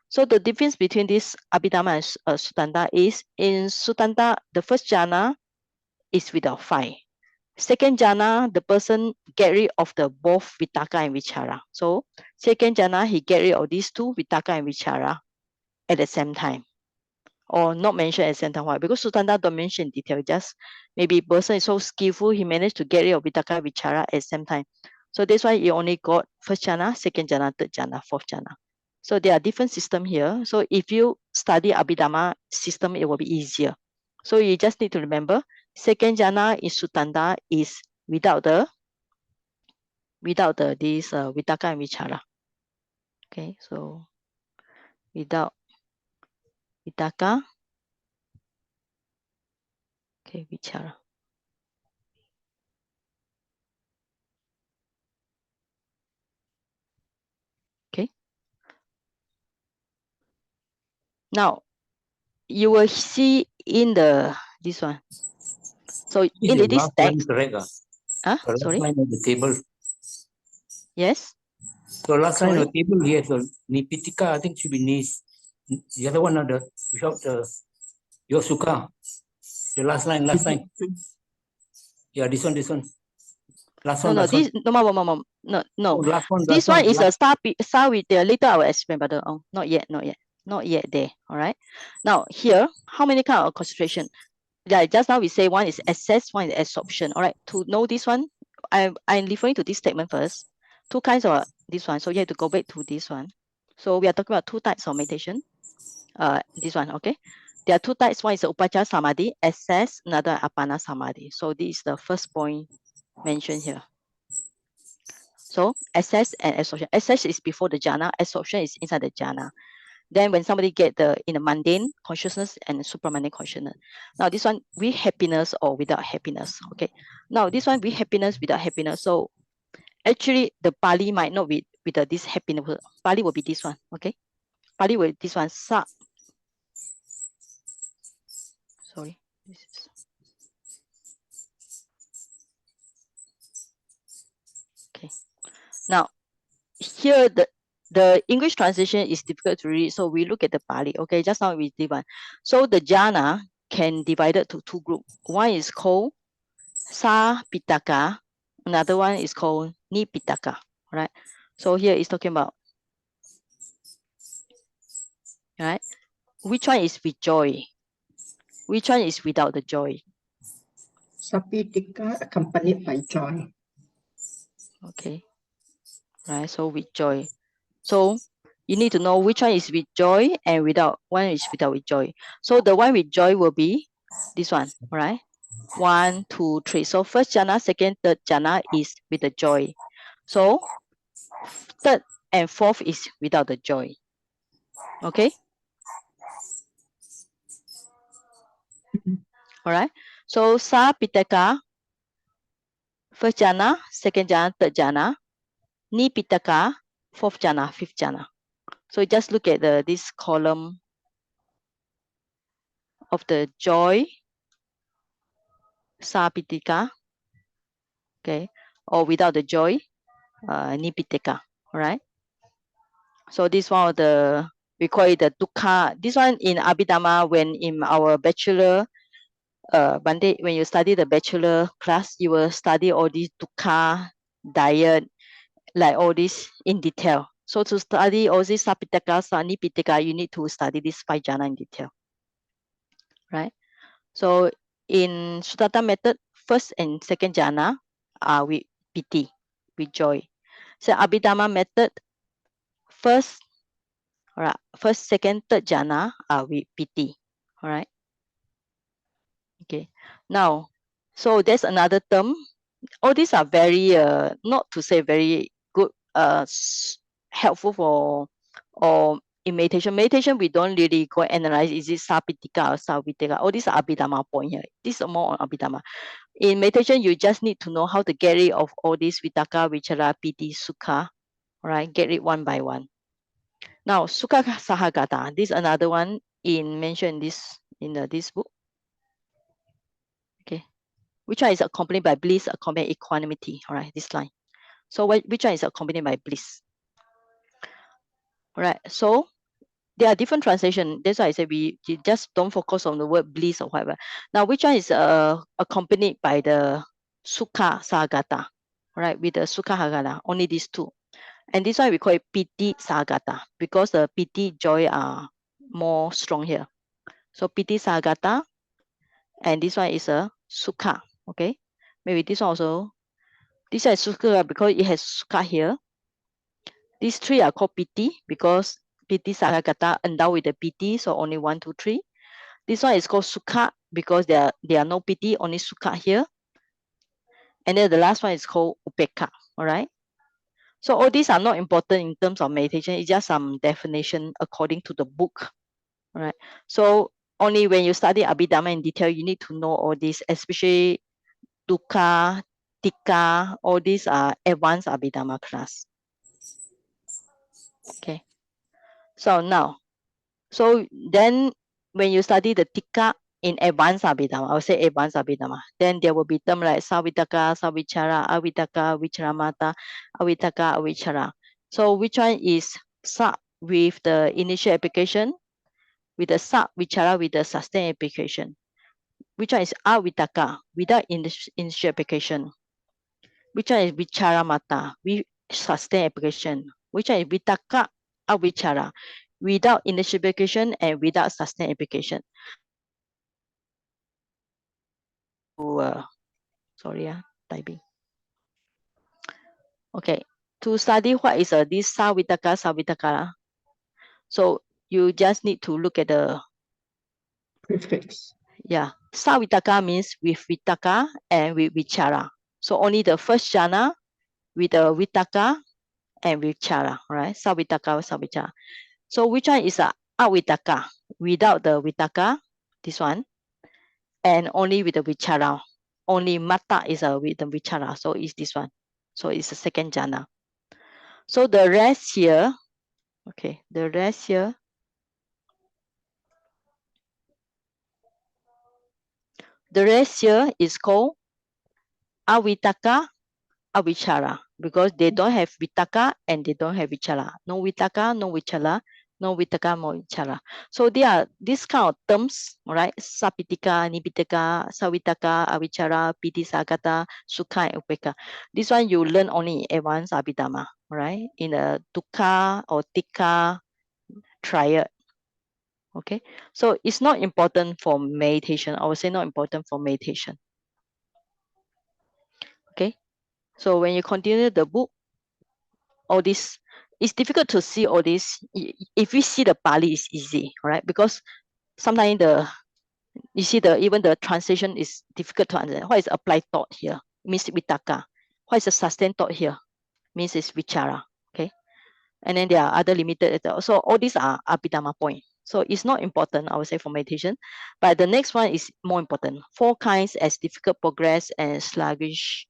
So the difference between this Abhidhamma and Sutanta is in Sutanta, the first jhana is without 5. Second jhana, the person get rid of the both vitaka and vichara. So second jhana, he get rid of these 2 vitaka and vichara at the same time, or not mentioned at the same time. Why? Because Sutanta don't mention in detail, just maybe person is so skillful, he managed to get rid of vitaka vichara at the same time. So that's why you only got first jhana, second jhana, third jhana, fourth jhana. So there are different systems here. So if you study Abhidhamma system, it will be easier. So you just need to remember, second jhana in Sutanta is without the this vitaka and vichara. Okay, so without vitaka, okay, vichara. Now, you will see in this one. So Is in the this last line text, correct? The last sorry, line of the table. yes, So last line of sorry. the table here, so Nipitika, I think should be Nis. The other one, without the Yosuka. The last line. Yeah, this one. Last one. This no. Oh, last one. This one is a star with the later I will explain, but not yet there. All right. Now here, how many kind of concentration? Yeah, just now we say one is access, one is absorption. All right. To know this one, I'm referring to this statement first. Two kinds of this one. So you have to go back to this one. So we are talking about two types of meditation. This one, okay. There are two types. One is Upachara Samadhi, access, another Apana Samadhi. So this is the first point mentioned here. So access and absorption. Access is before the jhana, absorption is inside the jhana. Then when somebody get in the mundane consciousness and supramundane consciousness. Now this one with happiness or without happiness. Okay. Now this one with happiness, without happiness. So actually the Pali might not be with this happiness. Pali will be this one. Okay. Pali will this one. Sorry. This is okay. Now here the English translation is difficult to read, so we look at the Pali. Okay, just now we did one. So the jhana can divide it to two groups. One is called Sa Pitaka, another one is called Ni Pitaka. Right. So here is talking about, right? Which one is with joy? Which one is without the joy? Sapitika accompanied by joy. Okay. Right. So with joy. So you need to know which one is with joy and without, one is without with joy. So the one with joy will be this one, all right? 1, 2, 3. So first jhana, second, third jhana is with the joy. So third and fourth is without the joy. Okay? All right. So Sa Pitaka, first jhana, second jhana, third jhana. Ni Pitaka, fourth jhana, fifth jhana. So just look at this column of the joy, Sa Pitaka, okay, or without the joy, Ni Pitaka, all right? So this one of the, we call it the dukkha. This one in Abhidhamma, when in our bachelor, one day when you study the bachelor class, you will study all these dukkha, diet, like all this in detail. So to study all these sapitaka, sanipitaka, you need to study this 5 jhana in detail, right? So in Suttata method, first and second jhana are with piti, with joy. So Abhidhamma method, first, all right, first, second, third jhana are with piti, all right? Okay, now, so there's another term. All these are very, not to say very good, helpful for, or in meditation. Meditation, we don't really go analyze, is it sapitika or savitika? All these are Abhidhamma point here. This is more on Abhidhamma. In meditation, you just need to know how to get rid of all these vitaka, vichara, piti, sukha, all right? Get it one by one. Now, Sukha Sahagata, this is another one mentioned in this book. Okay, which one is accompanied by bliss, accompanied equanimity? All right, this line. So which one is accompanied by bliss? All right, so there are different translations. That's why I say you just don't focus on the word bliss or whatever. Now, which one is accompanied by the Sukha Sahagata? All right, with the Sukha Sahagata, only these two. And this one we call it piti sagata because the piti joy are more strong here. So piti sagata, and this one is a sukha. Okay, maybe this one also. This one is sukha because it has sukha here. These three are called piti because piti sagata endowed with the piti, so only 1, 2, 3. This one is called sukha because there are no piti, only sukha here. And then the last one is called upekha. All right. So all these are not important in terms of meditation. It's just some definition according to the book, right? So only when you study Abhidhamma in detail, you need to know all this, especially Dukkha, Tika, all these are advanced Abhidhamma class. Okay. So now, So then when you study the Tika in advanced Abhidhamma, I would say advanced Abhidhamma, then there will be term like Savitaka, Savichara, Avitaka, Vicharamata, Avitaka, Avichara. So which one is Sa with the initial application, with the Sa Vichara with the sustained application? Which one is Avitaka without initial application? Which one is Vicharamata with sustained application? Which one is Vitaka, Avichara without initial application and without sustained application? Sorry, typing. Okay, to study what is this Savitaka. So you just need to look at the prefix. Yeah, Savitaka means with Vitaka and with Vichara. So only the first jhana with the Vitaka and Vichara, right? Savitaka, Savichara. So which one is Avitaka without the Vitaka? This one, and only with the Vichara. Only Mata is with the Vichara, so it's this one. So it's the second jhana. So the rest here, okay, the rest here, is called Avitaka, Avichara, because they don't have Vitaka and they don't have Vichara. No Vitaka, no Vichara, no Vitaka, no Vichara. So they are these kind of terms, right? Sapitika, Nipitaka, Savitaka, Avichara, Pitisagata, Sukha, and Upeka. This one you learn only in advanced Abhidhamma, right? In a Dukkha or Tika triad. Okay, so it's not important for meditation. I would say not important for meditation. Okay, so when you continue the book, all this, it's difficult to see all this. If we see the Pali, it's easy, right? Because sometimes you see even the translation is difficult to understand. What is applied thought here? Means vitaka. What is the sustained thought here? Means it's vichara. Okay, and then there are other limited. So all these are Abhidhamma point. So it's not important, I would say, for meditation. But the next one is more important. 4 kinds as difficult progress and sluggish.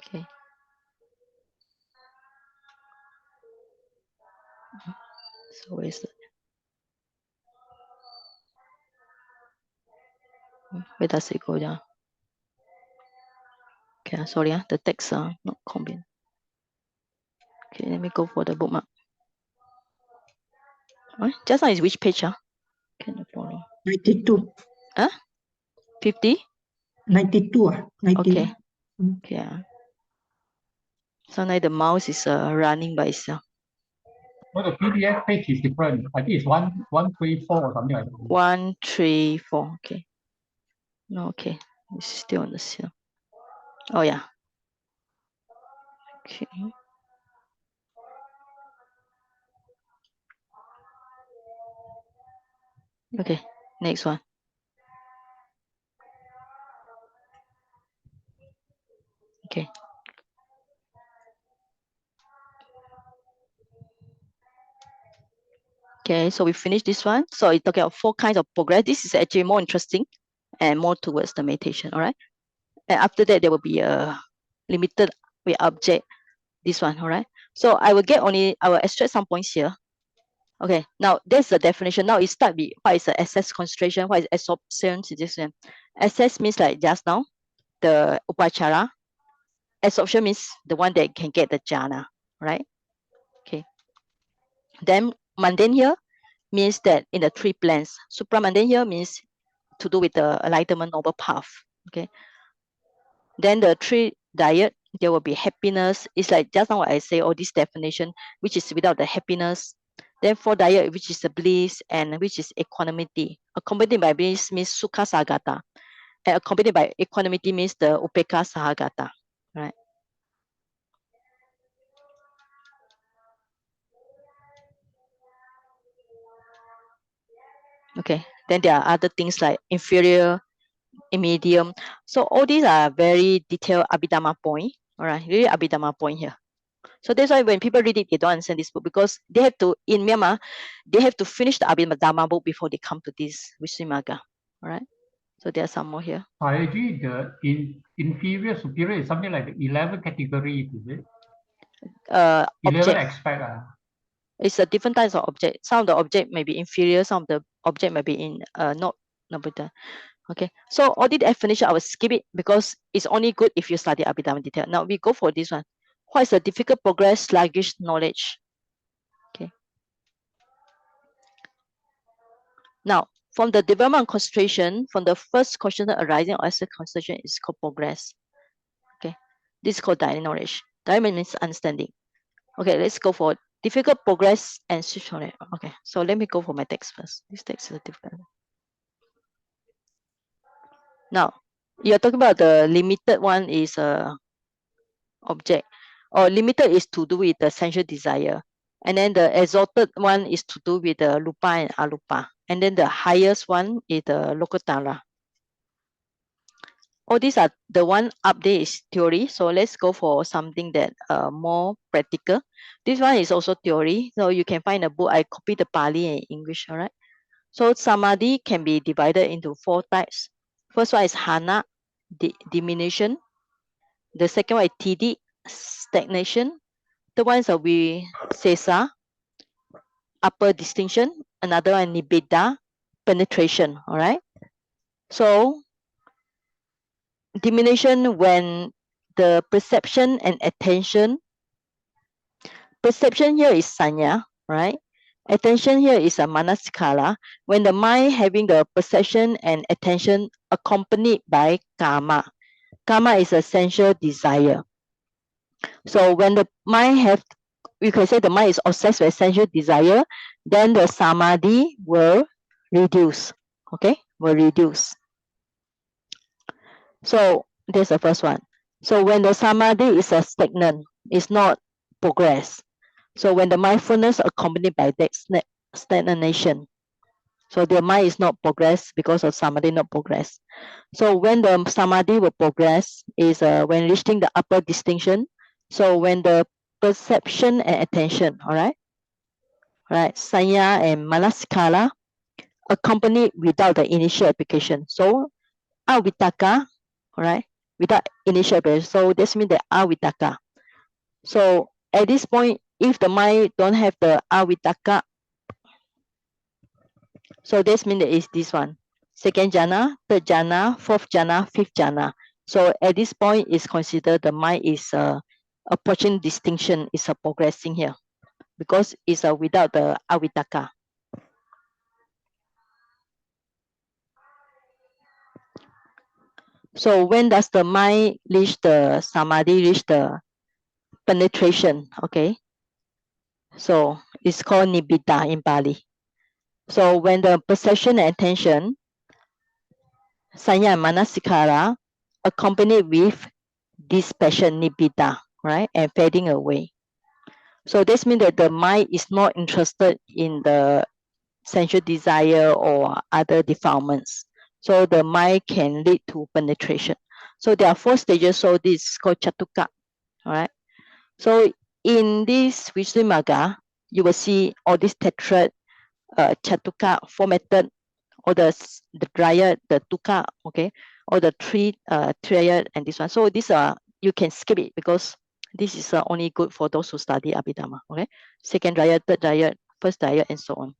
Okay. So where's the, where does it go down? Okay, sorry, the text are not combined. Okay, let me go for the bookmark. Just now is which page? Can you follow? 92. 50? 92. 92. Okay. Okay. Sometimes the mouse is running by itself. Well, the PDF page is different. I think it's 134 or something like that. 134. Okay. No, okay. It's still on the cell. Oh yeah. Okay. Okay. Next one. Okay. Okay, so we finished this one. So it's talking about 4 kinds of progress. This is actually more interesting and more towards the meditation. All right. And after that, there will be a limited with object. This one. All right. So I will extract some points here. Okay. Now there's the definition. Now it start with what is the access concentration, what is absorption suggestion. Access means like just now, the upachara. Absorption means the one that can get the jhana, right? Okay. Then mundane here means that in the 3 planes. Supramundane here means to do with the enlightenment noble path. Okay. Then the 3 diet, there will be happiness. It's like just now I say all this definition, which is without the happiness. Then 4 diet, which is the bliss and which is equanimity. Accompanied by bliss means sukha sagata. And accompanied by equanimity means the upeka sahagata. Right. Okay. Then there are other things like inferior, medium. So all these are very detailed Abhidhamma point. All right, really Abhidhamma point here. So that's why when people read it, they don't understand this book because they have to, in Myanmar, they have to finish the Abhidhamma book before they come to this Visudddhimagga. All right. So there are some more here. I agree. The inferior superior is something like the 11 category, is it? You never object. expect. It's a different types of object. Some of the object may be inferior, some of the object may be in not better. Okay, so all the definition I will skip it because it's only good if you study Abhidhamma detail. Now we go for this one. What is the difficult progress, sluggish knowledge? Okay. Now, from the development concentration, from the first question arising or asset concentration is called progress. Okay, this is called direct knowledge. Direct means understanding. Okay, let's go for difficult progress and switch on it. Okay, so let me go for my text first. This text is different. Now, you're talking about the limited one is a object, or limited is to do with the sensual desire, and then the exalted one is to do with the lupa and alupa, and then the highest one is the lokotara. All these are the one up there is theory, so let's go for something that more practical. This one is also theory, so you can find a book. I copy the Pali and English. All right, so samadhi can be divided into 4 types. First one is hana, diminution. The second one is tidi, stagnation. The one is sesa, upper distinction. Another one nibbida, penetration. All right, so diminution when the perception and attention. Perception here is sanya, right? Attention here is a manasikara. When the mind having the perception and attention accompanied by karma. Karma is a sensual desire. So when the mind have, we can say the mind is obsessed with sensual desire, then the samadhi will reduce. Okay, will reduce. So that's the first one. So when the samadhi is a stagnant, it's not progress. So when the mindfulness accompanied by that stagnation, so the mind is not progress because of samadhi not progress. So when the samadhi will progress is when reaching the upper distinction. So when the perception and attention, all right, sanya and manasikara accompanied without the initial application. So avitaka, all right, without initial application. So this means the avitaka. So at this point, if the mind don't have the avitaka, so this means that is this one. Second jhana, third jhana, fourth jhana, fifth jhana. So at this point, is considered the mind is approaching distinction, is progressing here because it's without the avitaka. So when does the mind reach the samadhi, reach the penetration? Okay. So it's called nibbida in Pali. So when the perception and attention, sanya and manasikara, accompanied with dispassion, nibbida, right, and fading away. So this means that the mind is not interested in the sensual desire or other defilements. So the mind can lead to penetration. So there are 4 stages. So this is called chatuka. All right. So in this Visudddhimagga, you will see all these tetrad chatuka formatted, or the triad, the tuka, okay, or the triad and this one. So these are, you can skip it because this is only good for those who study Abhidhamma. Okay, second triad, third triad, first triad, and so on.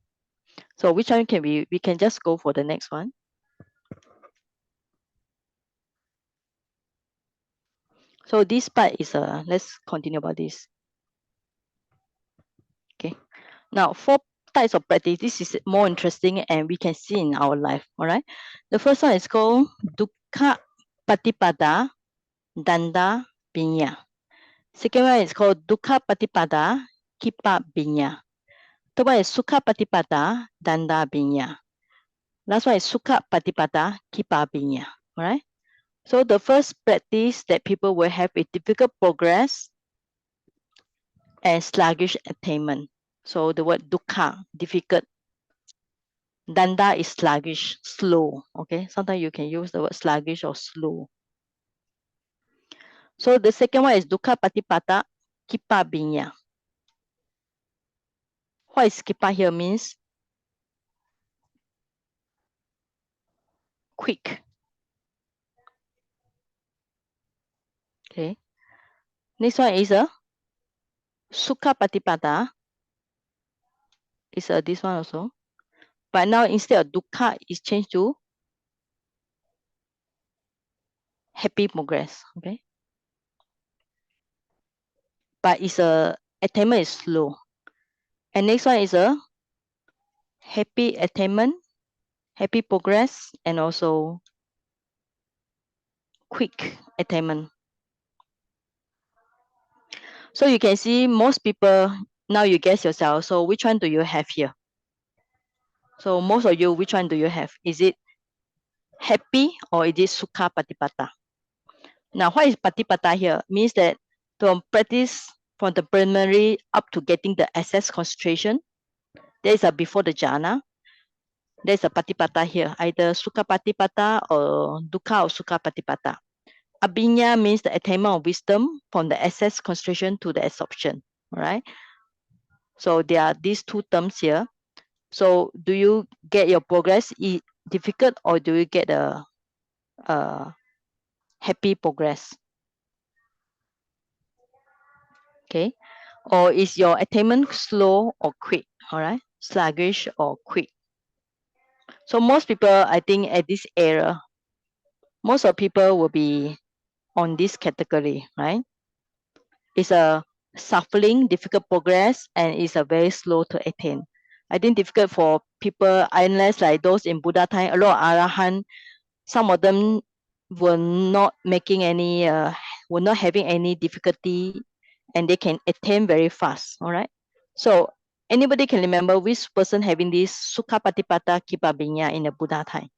So which one can we can just go for the next one. So this part is let's continue about this. Okay, now 4 types of practice. This is more interesting and we can see in our life. All right, the first one is called dukkha patipada danda pinya. Second one is called dukkha patipada kipa binya. Third one is sukha patipada danda binya. Last one is sukha patipada kipa binya. All right. So the first practice that people will have is difficult progress and sluggish attainment. So the word dukkha, difficult. Danda is sluggish, slow. Okay. Sometimes you can use the word sluggish or slow. So the second one is dukkha patipada kipa binya. What is kipa here means? Quick. Okay. Next one is a Sukha Patipada is this one also. But now instead of dukkha, it's changed to happy progress. Okay. But it's attainment is slow. And next one is a happy attainment, happy progress, and also quick attainment. So you can see most people, now you guess yourself. So which one do you have here? So most of you, which one do you have? Is it happy or is it sukha patipata? Now, what is patipata here? Means that to practice from the preliminary up to getting the access concentration, there is a before the jhana. There's a patipata here, either sukha patipata or dukkha or sukha patipata. Abhinya means the attainment of wisdom from the access concentration to the absorption. All right. So there are these two terms here. So do you get your progress difficult or do you get a happy progress? Okay. Or is your attainment slow or quick? All right. Sluggish or quick. So most people, I think at this era, most of people will be on this category, right? It's a suffering, difficult progress, and it's a very slow to attain. I think difficult for people, unless like those in Buddha time, a lot of Arahant, some of them were not making any, were not having any difficulty, and they can attain very fast. All right. So anybody can remember which person having this Sukha Patipata Kipabinya in the Buddha time?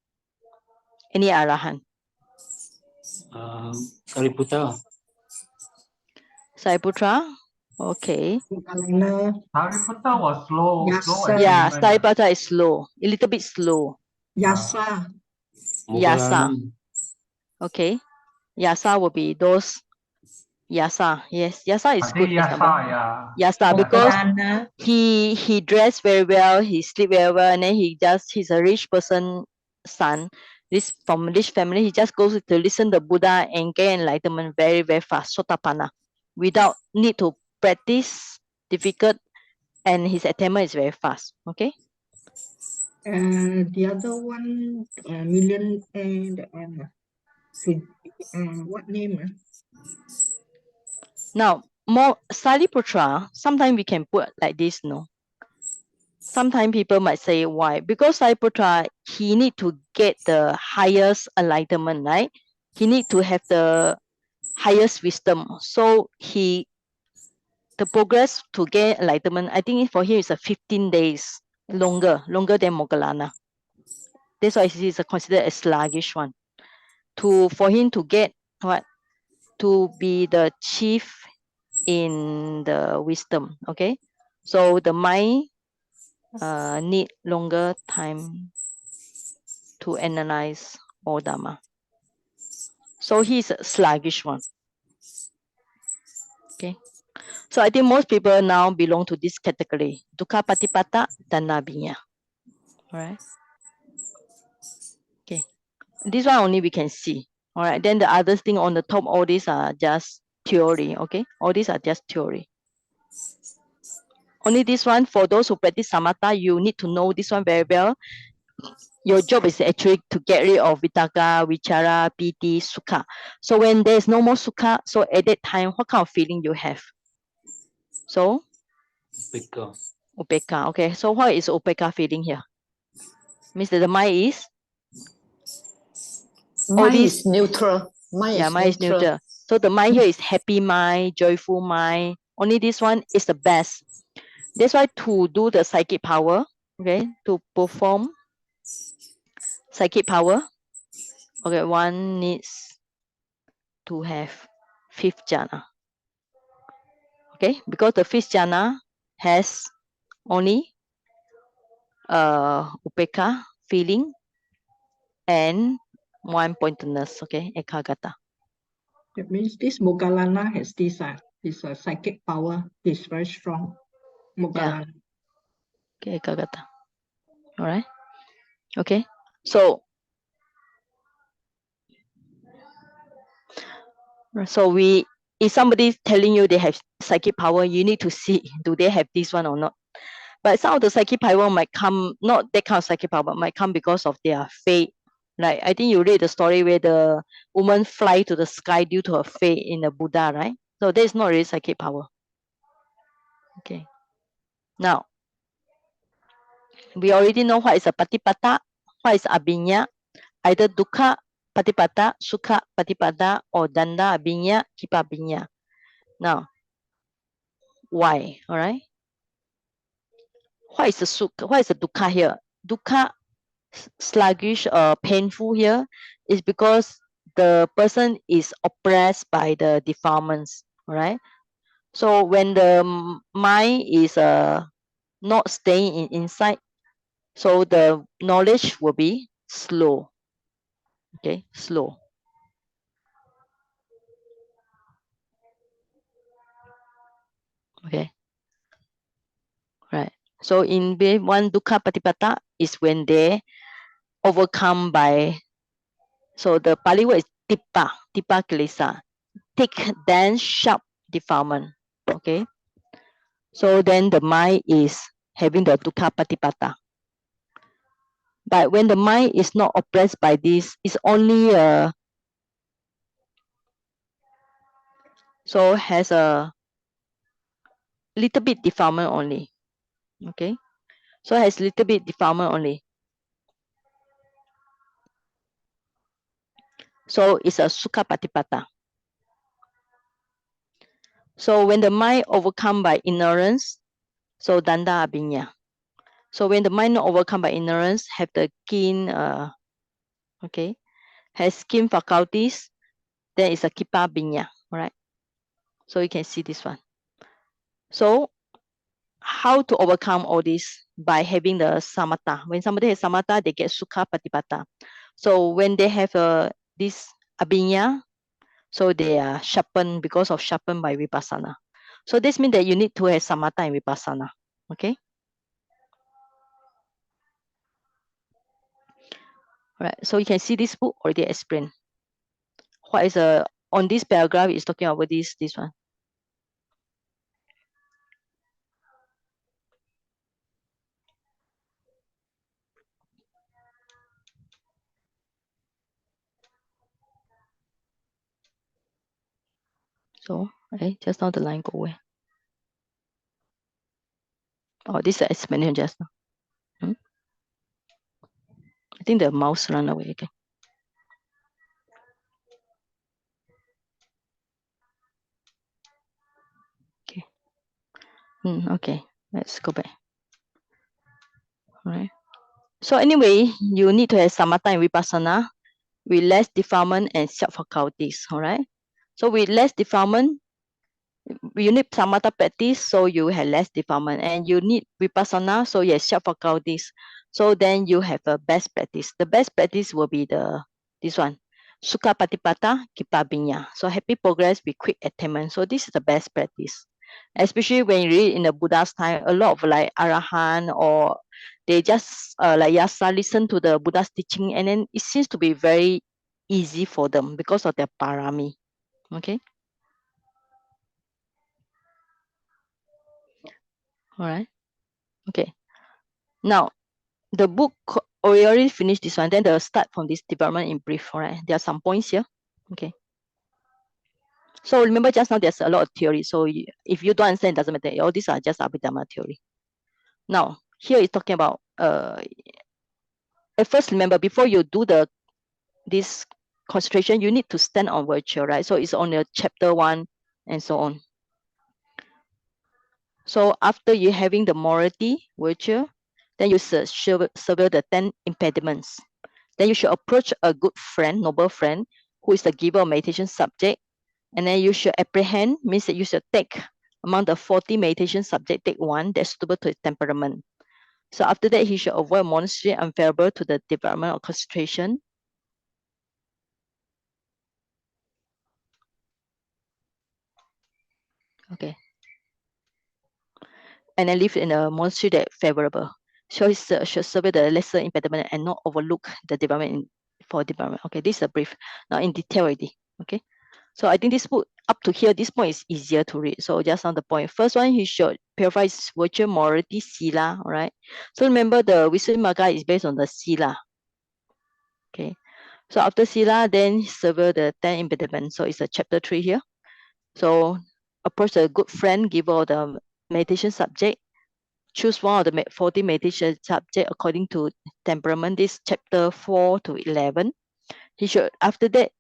Any Arahant? Sariputta. Sariputra? Okay. Sariputta was slow Yasa. Yeah, attainment. Sariputra is slow, a little bit slow. Yasa. Yasa. Okay. Yasa will be those. Yasa. Yes, Yasa is I good think example. Yasa, yeah. Yasa, because Moggallana. he dressed very well, he sleep very well, and then he's a rich person son. This from rich family, he just goes to listen to Buddha and get enlightenment very, very fast, Sotapanna, without need to practice difficult, and his attainment is very fast. Okay. The other one, million, what name? Now, more Sariputra, sometimes we can put like this, no? Sometimes people might say, why? Because Sariputra, he need to get the highest enlightenment, right? He need to have the highest wisdom. So the progress to get enlightenment, I think for him is a 15 days longer than Moggallana. That's why he is considered a sluggish one. For him to get what? To be the chief in the wisdom. Okay. So the mind need longer time to analyze all Dharma. So he's a sluggish one. Okay. So I think most people now belong to this category. Dukkha Patipata Dhanabhinya. All right. Okay. This one only we can see. All right. Then the other thing on the top, all these are just theory. Okay. All these are just theory. Only this one, for those who practice samatha, you need to know this one very well. Your job is actually to get rid of vitakka, vichara, piti, sukha. So when there's no more sukha, so at that time, what kind of feeling you have? So upekka. Okay. So what is upekka feeling here? Means that the mind is Mind is neutral. Mind is neutral. So the mind here is happy mind, joyful mind. Only this one is the best. That's why to do the psychic power, okay, to perform psychic power, okay, one needs to have fifth jhana. Okay, because the fifth jhana has only upekka feeling and one pointedness, okay, ekagata. That means this Moggallana has this psychic power is very strong. Moggallana. Yeah. Okay, ekagata. All right. Okay. So we if somebody's telling you they have psychic power, you need to see, do they have this one or not? But some of the psychic power might come, not that kind of psychic power, might come because of their fate. Like, I think you read the story where the woman fly to the sky due to her fate in the Buddha, right? So that is not really psychic power. Okay. Now, we already know what is a patipata, what is abhinya, either dukkha patipata, sukha patipata, or danda abhinya, kipa abhinya. Now, why? All right. What is the sukha? What is the dukkha here? Dukkha, sluggish or painful here, is because the person is oppressed by the defilements. All right. So when the mind is not staying inside, so the knowledge will be slow. Okay, slow. Okay. Right. So in one dukkha patipata is when they overcome by, so the Pali word is tipa kilesa, thick, dense, sharp defilement. Okay. So then the mind is having the dukkha patipata. But when the mind is not oppressed by this, it's only so has a little bit defilement only. Okay. So it has little bit defilement only. So it's a sukha patipata. So when the mind overcome by ignorance, so danda abhinya. So when the mind not overcome by ignorance, have the keen, okay, has keen faculties, then it's a kipa abhinya, right? So you can see this one. So how to overcome all this? By having the samatha. When somebody has samatha, they get sukha patipata. So when they have this abhinya, so they are sharpened because of sharpened by vipassana. So this means that you need to have samatha and vipassana. Okay. Right. So you can see this book already explained. What is on this paragraph is talking about this one. So, okay, just now the line go away. Oh, this is explanation just now. I think the mouse run away again. Okay. Okay, let's go back. All right. So anyway, you need to have samatha and vipassana with less defilement and self-faculties. All right. So with less defilement, you need samatha practice, so you have less defilement, and you need vipassana, so you have self-faculties. So then you have a best practice. The best practice will be this one, sukha patipata kipa abhinya. So happy progress with quick attainment. So this is the best practice, especially when you read in the Buddha's time, a lot of like arahan, or they just like yasa listen to the Buddha's teaching, and then it seems to be very easy for them because of their parami. Okay. All right. Okay. Now, the book, we already finished this one. Then the start from this development in brief. All right. There are some points here. Okay. So remember just now there's a lot of theory. So if you don't understand, it doesn't matter. All these are just Abhidhamma theory. Now, here it's talking about, at first remember, before you do this concentration, you need to stand on virtue, right? So it's on the chapter 1 and so on. So after you having the morality virtue, then you survey the 10 impediments. Then you should approach a good friend, noble friend, who is the giver of meditation subject. And then you should apprehend, means that you should take among the 40 meditation subject, take one that's suitable to his temperament. So after that, he should avoid monastery unfavorable to the development of concentration. Okay. And then live in a monastery that favorable. So he should survey the lesser impediment and not overlook the development for development. Okay, this is a brief. Now in detail already. Okay. So I think this book up to here, this point is easier to read. So just on the point. First one, he should purify his virtue, morality, sila. All right. So remember the Visudddhimagga is based on the sila. Okay. So after sila, then sever the 10 impediments. So it's a chapter 3 here. So approach a good friend, give all the meditation subject. Choose one of the 40 meditation subject according to temperament. This chapter 4 to 11. He should, after that,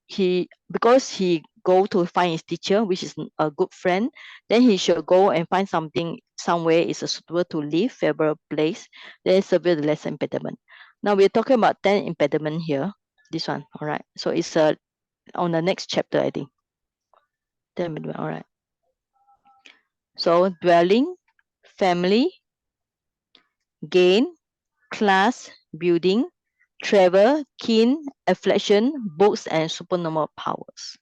because he go to find his teacher, which is a good friend, then he should go and find something somewhere is a suitable to live, favorable place, then severe the lesser impediment. Now we're talking about 10 impediment here. This one, all right. So it's on the next chapter, I think. 10 impediment, all right. So dwelling, family, gain, class, building, travel, kin, affliction, books, and supernormal powers.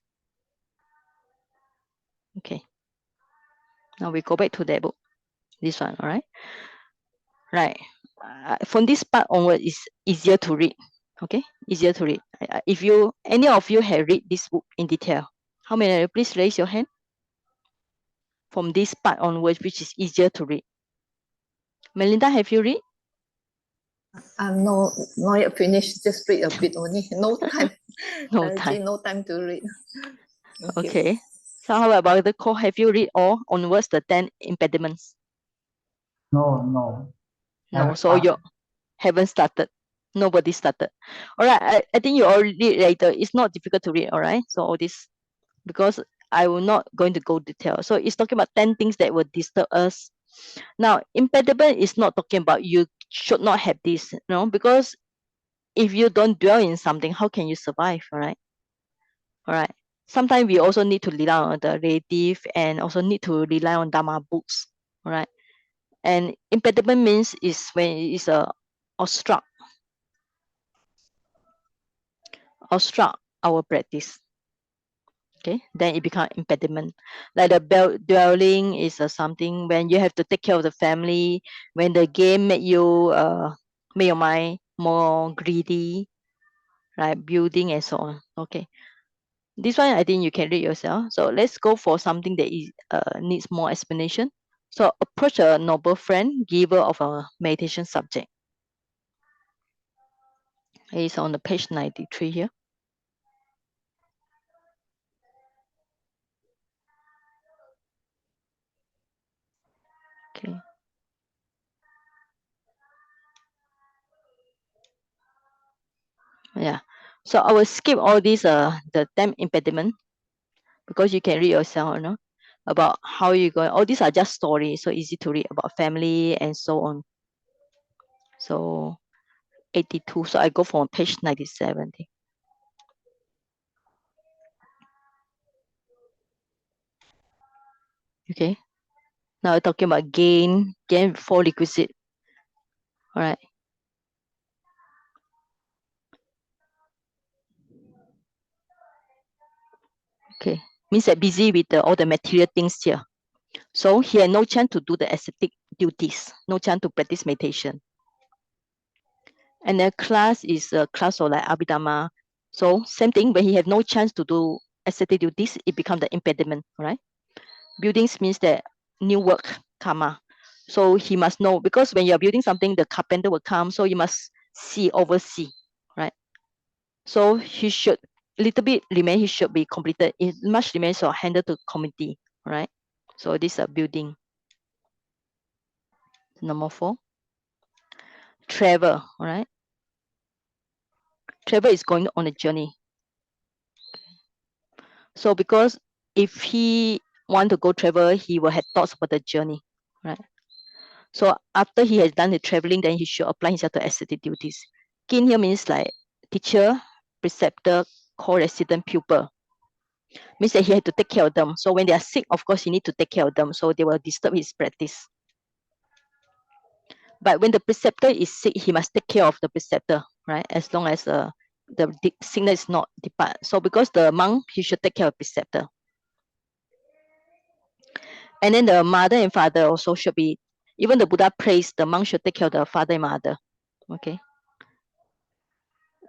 Okay. Now we go back to that book. This one, all right? Right. From this part onward is easier to read. Okay, easier to read. If any of you have read this book in detail, how many of you please raise your hand? From this part onwards, which is easier to read. Melinda, have you read? No, not yet finished. Just read a bit only. No time. No time. No time to read. Okay. So how about the core? Have you read all onwards the 10 impediments? No. No. So you haven't started. Nobody started. All right. I think you all read later. It's not difficult to read. All right. So all this, because I will not going to go detail. So it's talking about 10 things that will disturb us. Now, impediment is not talking about you should not have this, because if you don't dwell in something, how can you survive? All right. All right. Sometimes we also need to rely on the relative and also need to rely on Dharma books. All right. And impediment means is when it is obstruct our practice. Okay, then it becomes impediment. Like the dwelling is something when you have to take care of the family, when the game make your mind more greedy, right? Building and so on. Okay, this one I think you can read yourself. So let's go for something that is needs more explanation. So approach a noble friend, giver of a meditation subject. It's on the page 93 here. Okay. Yeah. So I will skip all these the 10 impediment because you can read yourself, about how you go. All these are just stories, so easy to read about family and so on. So 82. So I go from page 97. Okay. Now we're talking about gain 4 requisite. All right. Okay. Means that busy with all the material things here. So he had no chance to do the ascetic duties, no chance to practice meditation. And the class is a class of like Abhidhamma. So same thing, when he have no chance to do ascetic duties, it becomes the impediment, right? Buildings means that new work, karma. So he must know, because when you're building something, the carpenter will come, so you must oversee, right? So he should, little bit remain, he should be completed. It much remains or handle to committee, right? So this is a building. Number 4. Travel, all right? Travel is going on a journey. So because if he want to go travel, he will have thoughts about the journey, right? So after he has done the traveling, then he should apply himself to ascetic duties. Kin here means like teacher, preceptor, co-resident pupil. Means that he had to take care of them. So when they are sick, of course, he need to take care of them. So they will disturb his practice. But when the preceptor is sick, he must take care of the preceptor, right? As long as the sickness is not depart. So because the monk, he should take care of preceptor. And then the mother and father also should be, even the Buddha prays, the monk should take care of the father and mother. Okay.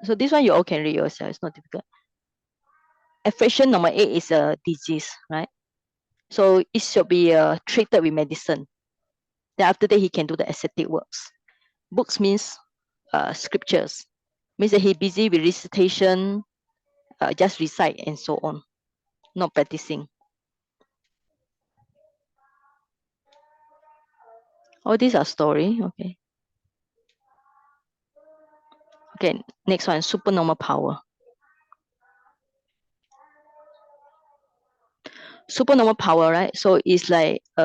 So this one you all can read yourself. It's not difficult. affliction number 8 is a disease, right? So it should be treated with medicine. Then after that, he can do the ascetic works. Books means scriptures. Means that he busy with recitation, just recite and so on, not practicing. All these are story, okay. Okay, next one, supernormal power. Supernormal power, right? So it's like they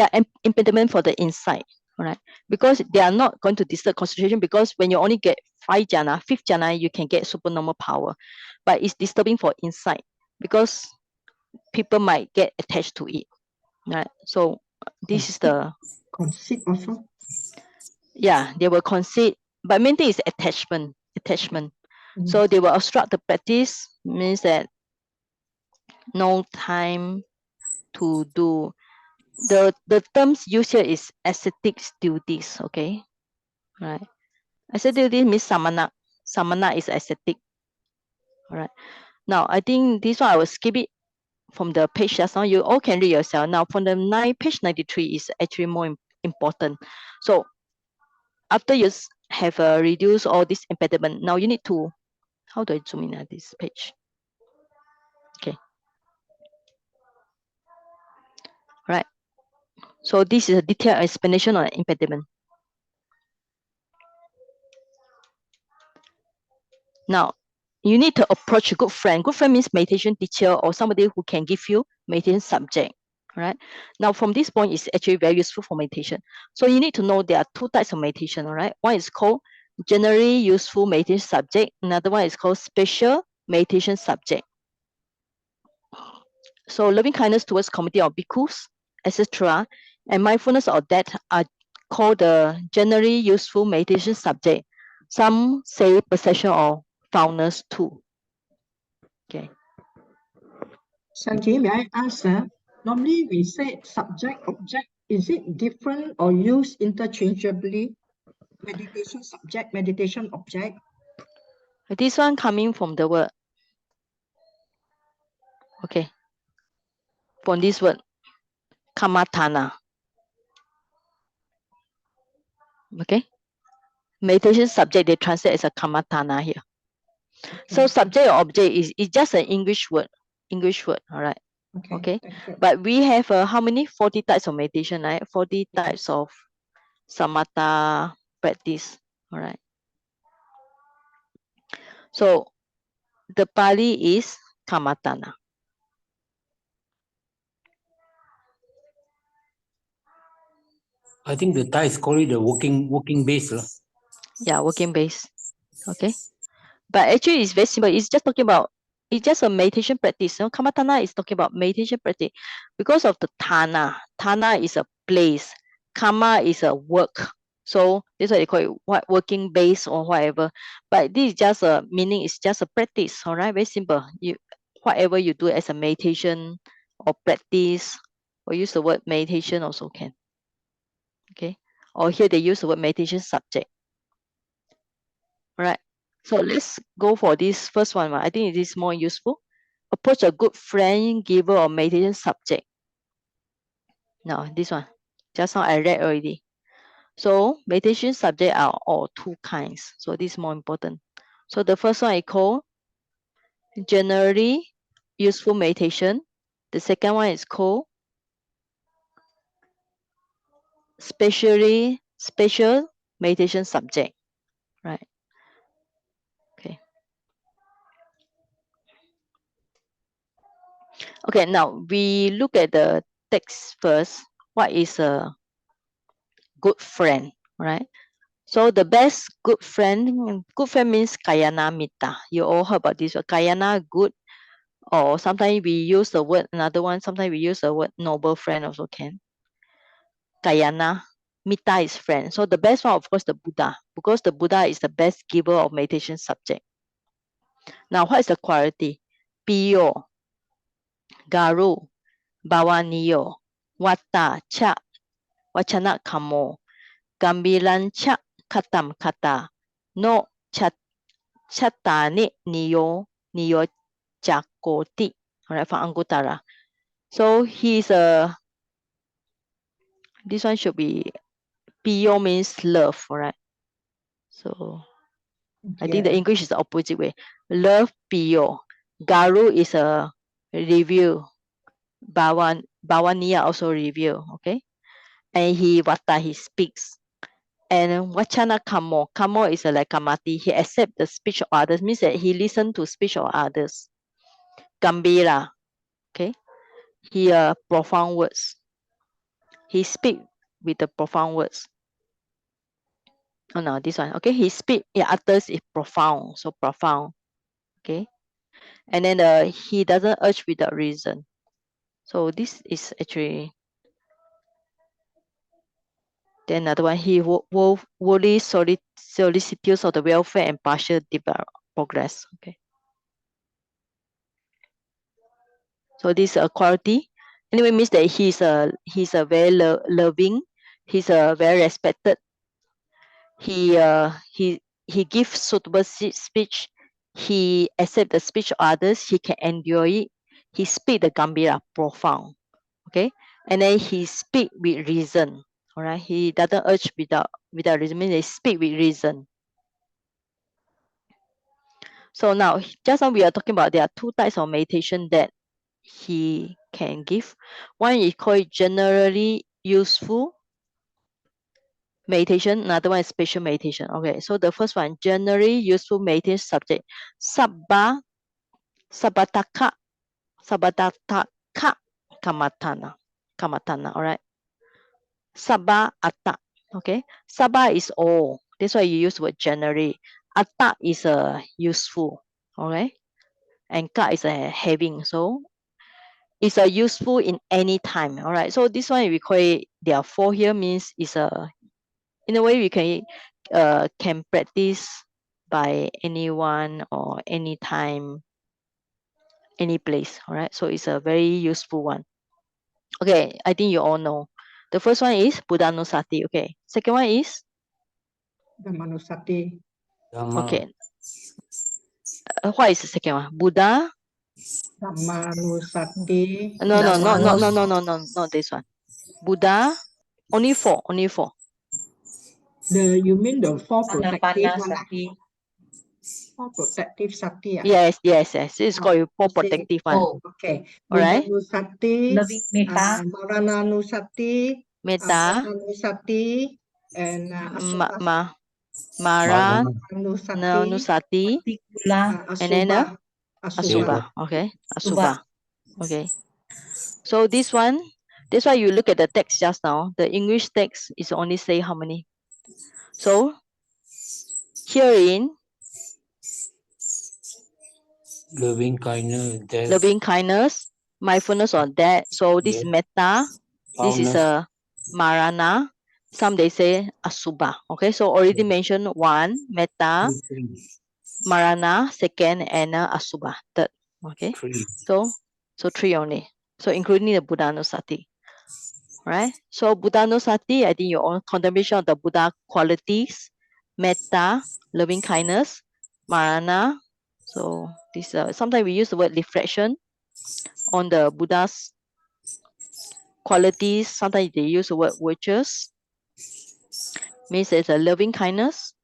are impediment for the insight, right? Because they are not going to disturb concentration, because when you only get 5 jhana, 5th jhana, you can get supernormal power. But it's disturbing for insight because people might get attached to it, right? So this is the conceit also. Yeah, they will concede, but main thing is attachment. So they will obstruct the practice, means that no time to do. The terms used here is ascetic duties, okay? Right. Ascetic duties means samana. Samana is ascetic. All right. Now I think this one I will skip it from the page just now. You all can read yourself. Now from the page 93 is actually more important. So after you have reduced all this impediment, now you need to, how do I zoom in at this page? Okay. Right. So this is a detailed explanation on impediment. Now, you need to approach a good friend. Good friend means meditation teacher or somebody who can give you meditation subject. Right. Now, from this point, it's actually very useful for meditation. So you need to know there are 2 types of meditation. All right. One is called generally useful meditation subject. Another one is called special meditation subject. So loving kindness towards community of bhikkhus, etc., and mindfulness of that are called the generally useful meditation subject. Some say possession of foundness too. Okay. Sanji, may I ask, normally we say subject, object, is it different or used interchangeably? Meditation subject, meditation object. This one coming from the word. Okay. From this word, kamatana. Okay. Meditation subject, they translate as a kamatana here. So subject or object is just an English word. All right. Okay. But we have how many? 40 types of meditation, right? 40 types of samatha practice. All right. So the Pali is kamatana. I think the Thai is called it the working base. Yeah, working base. Okay. But actually it's very simple. It's just talking about, it's just a meditation practice. You know, kamatana is talking about meditation practice because of the thana. Thana is a place. Kama is a work. So that's why they call it what, working base or whatever. But this is just a meaning, it's just a practice. All right, very simple. You whatever you do as a meditation or practice, or use the word meditation also can. Okay. Or here they use the word meditation subject. All right. So let's go for this first one. I think it is more useful. Approach a good friend, giver, or meditation subject. Now, this one. Just now I read already. So meditation subject are all 2 kinds. So this is more important. So the first one I call generally useful meditation. The second one is called special meditation subject. Right. Okay. Okay, now we look at the text first. What is a good friend, right? So the best good friend means kayana mita. You all heard about this word, kayana, good, or sometimes we use the word, another one, sometimes we use the word noble friend also can. Kayana, mita is friend. So the best one, of course, the Buddha, because the Buddha is the best giver of meditation subject. Now, what is the quality? Piyo, garu, bawaniyo, wata, cha, wachana kamo, gambilan cha, katam kata, no chat Chatani niyo jakoti. All right, from Anguttara. So he's a. This one should be piyo means love, all right? So I think the Yeah. English is the opposite way. Love piyo. Garu is a review. Bawaniya also review, okay? And he speaks. And Wachana Kamo. Kamo is like Kamati. He accepts the speech of others, means that he listens to speech of others. Gambira, okay? He profound words. He speak with the profound words. Oh no, this one. Okay, he speak, utters is profound, so profound. Okay, and then he doesn't urge without reason. So this is actually. Then another one, he wholly solicitude of the welfare and partial progress. Okay. So this quality, anyway, means that he's a very loving, he's a very respected. He gives suitable speech. He accept the speech of others. He can endure it. He speak the gambira, profound. Okay, and then he speak with reason. All right, he doesn't urge without reason. Means they speak with reason. So now, just now we are talking about there are two types of meditation that he can give. One is called generally useful meditation, another one is special meditation. Okay, so the first one, generally useful meditation subject. Sabataka kamatana, all right. Sabba atta, okay. Sabba is all. That's why you use the word generally. Atta is useful, all right. And ka is having. So it's useful in any time, all right. So this one we call it, there are four here, means it's in a way we can practice by anyone or anytime, any place, all right. So it's a very useful one. Okay, I think you all know. The first one is Buddhanusati. Okay, second one is Dhammanusati. okay. What is the second one? Buddha? Dhammanusati. No, Dhammanus- not this one. Buddha. Only four. You mean the four protective one? Anapanasati. Four protective sati. Yes. It's called four I see. protective one. Oh, Okay. All right. Buddhanusati, loving metta. Marananusati, Metta, Marananusati, and Mara, Marananusati, Nusati, Tikula. and then Asuba. Asuba. Okay, Asuba. Okay. So this one, that's why you look at the text just now. The English text is only say how many. So herein, Loving kindness, death, loving kindness, mindfulness on that. So this yes, metta, this is foulness, marana. Some they say asuba. Okay, so already mentioned one, metta, marana, second, and asuba, third. Okay, three. so three only. So including the Buddhanusati. Right? So Buddhanusati, I think your own contemplation of the Buddha qualities, metta, loving kindness, marana. So this sometimes we use the word reflection on the Buddha's qualities. Sometimes they use the word virtues. Means it's a loving kindness.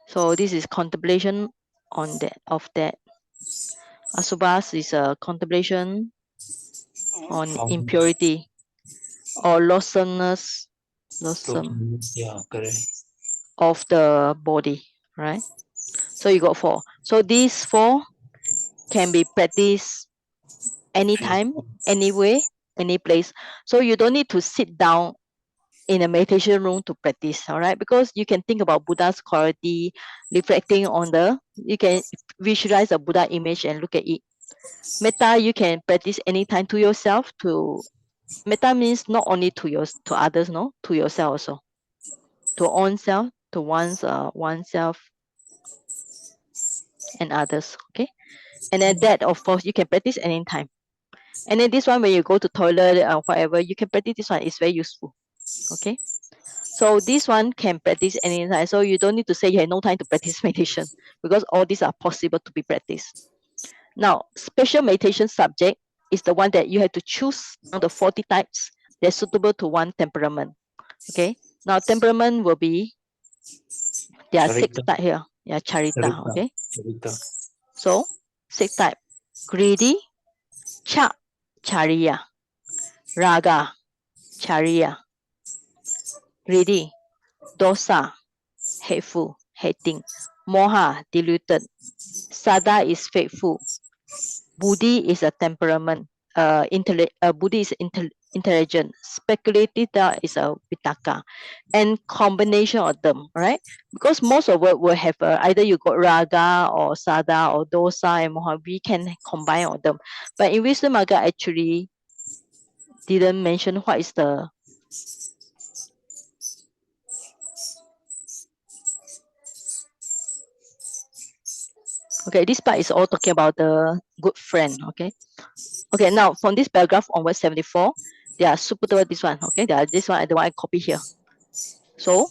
So this is contemplation on that. Asubhas is a contemplation on impurity or loathsomeness Yeah, correct. of the body, right? So you got four. So these four can be practiced anytime, anywhere, any place. So you don't need to sit down in a meditation room to practice, all right? Because you can think about Buddha's quality, reflecting on you can visualize a Buddha image and look at it. Metta, you can practice anytime to yourself. Metta means not only to others, no, to yourself also, to own self, to oneself and others. Okay, and then that of course you can practice anytime. And then this one, when you go to toilet or whatever, you can practice this one. It's very useful. Okay, So this one can practice anytime. So you don't need to say you have no time to practice meditation because all these are possible to be practiced. Now, special meditation subject is the one that you have to choose among the 40 types that's suitable to one temperament. Okay. Now, temperament will be, there are 6 types here. Yeah, charita. Okay. So, 6 type. Greedy, chariya. Raga, chariya. Greedy, dosa, hateful, hating. Moha, deluded. Sada is faithful. Buddhi is a temperament. Buddhi is intelligent. Speculative is a vitaka, and combination of them, right? Because most of it will have either you got raga or sada or dosa and moha. We can combine all them, but in Visudddhimagga actually didn't mention what is the okay. This part is all talking about the good friend. Okay, now from this paragraph onward 74, they are suitable this one. Okay, they are this one, the one I copy here. So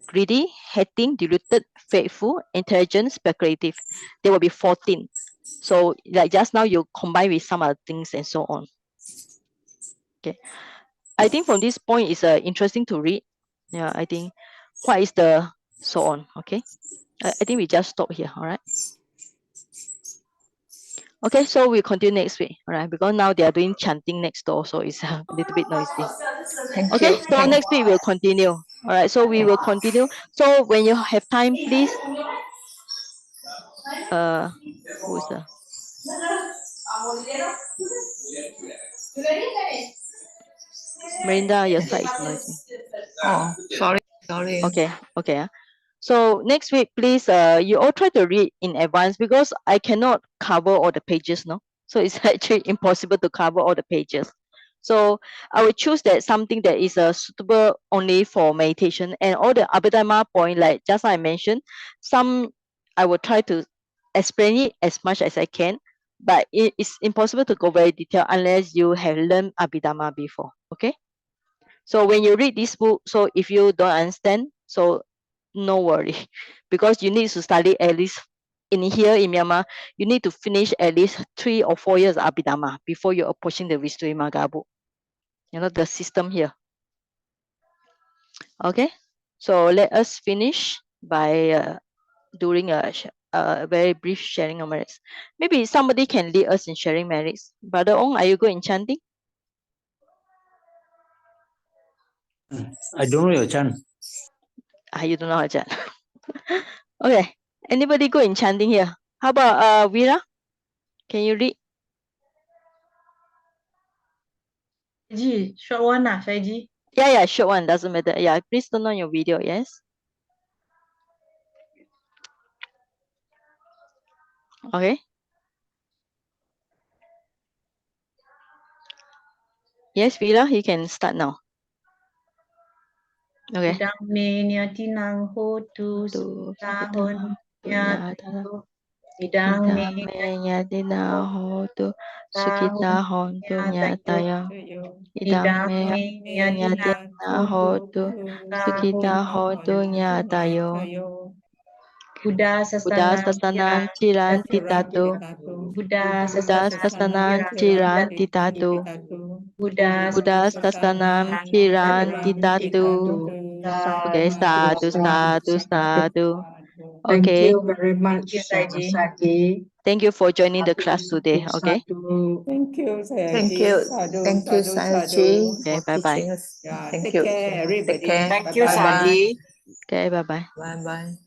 greedy, hating, deluded, faithful, intelligent, speculative. There will be 14. So like just now you combine with some other things and so on. Okay. I think from this point is interesting to read. Yeah, I think what is the so on. Okay. I think we just stop here. All right. Okay, so we'll continue next week. All right, because now they are doing chanting next door, so it's a little bit noisy. Thank Okay, you. so next week we'll continue. All right, so we will continue. So when you have time, please. Who's the? Melinda, your side is noisy. Oh, sorry. Okay. So next week, please, you all try to read in advance because I cannot cover all the pages, no. So it's actually impossible to cover all the pages. So I will choose that something that is suitable only for meditation, and all the Abhidharma point, like just I mentioned, some I will try to explain it as much as I can, but it is impossible to go very detailed unless you have learned Abhidharma before. Okay. So when you read this book, so if you don't understand, so no worry, because you need to study at least in here in Myanmar, you need to finish at least 3 or 4 years Abhidharma before you're approaching the Visudddhimagga book. You know, the system here. Okay, so let us finish by doing a very brief sharing of merits. Maybe somebody can lead us in sharing merits. Brother Ong, are you good in chanting? I don't know your chant. You don't know how to chant. Okay, anybody good in chanting here? How about Veera? Can you read? Ji, short one Shaiji. Yeah, short one, doesn't matter. Yeah, please turn on your video, yes. Okay. Yes, Veera, you can start now. Okay. Idang me nyatinang hotu sukitahon nyatayo. Idang me nyatinang hotu sukitahon tu nyatayo. Idang me nyatinang hotu sukitahon tu nyatayo. Buddha Buddha sasanang sasanang ciran titatu. Buddha Buddha sasanang ciran titatu. Buddha Buddha sasanam ciran titatu. Okay, sadhu. Thank Okay. you very much, Saji. Thank you for joining the class today. Okay. Thank you, Thank you. Thank you, Saji, Okay, for bye-bye. teaching us. Yeah, Thank take you. care, everybody. Take care. Thank you, Bye-bye. Saji. Okay, bye-bye. Bye bye.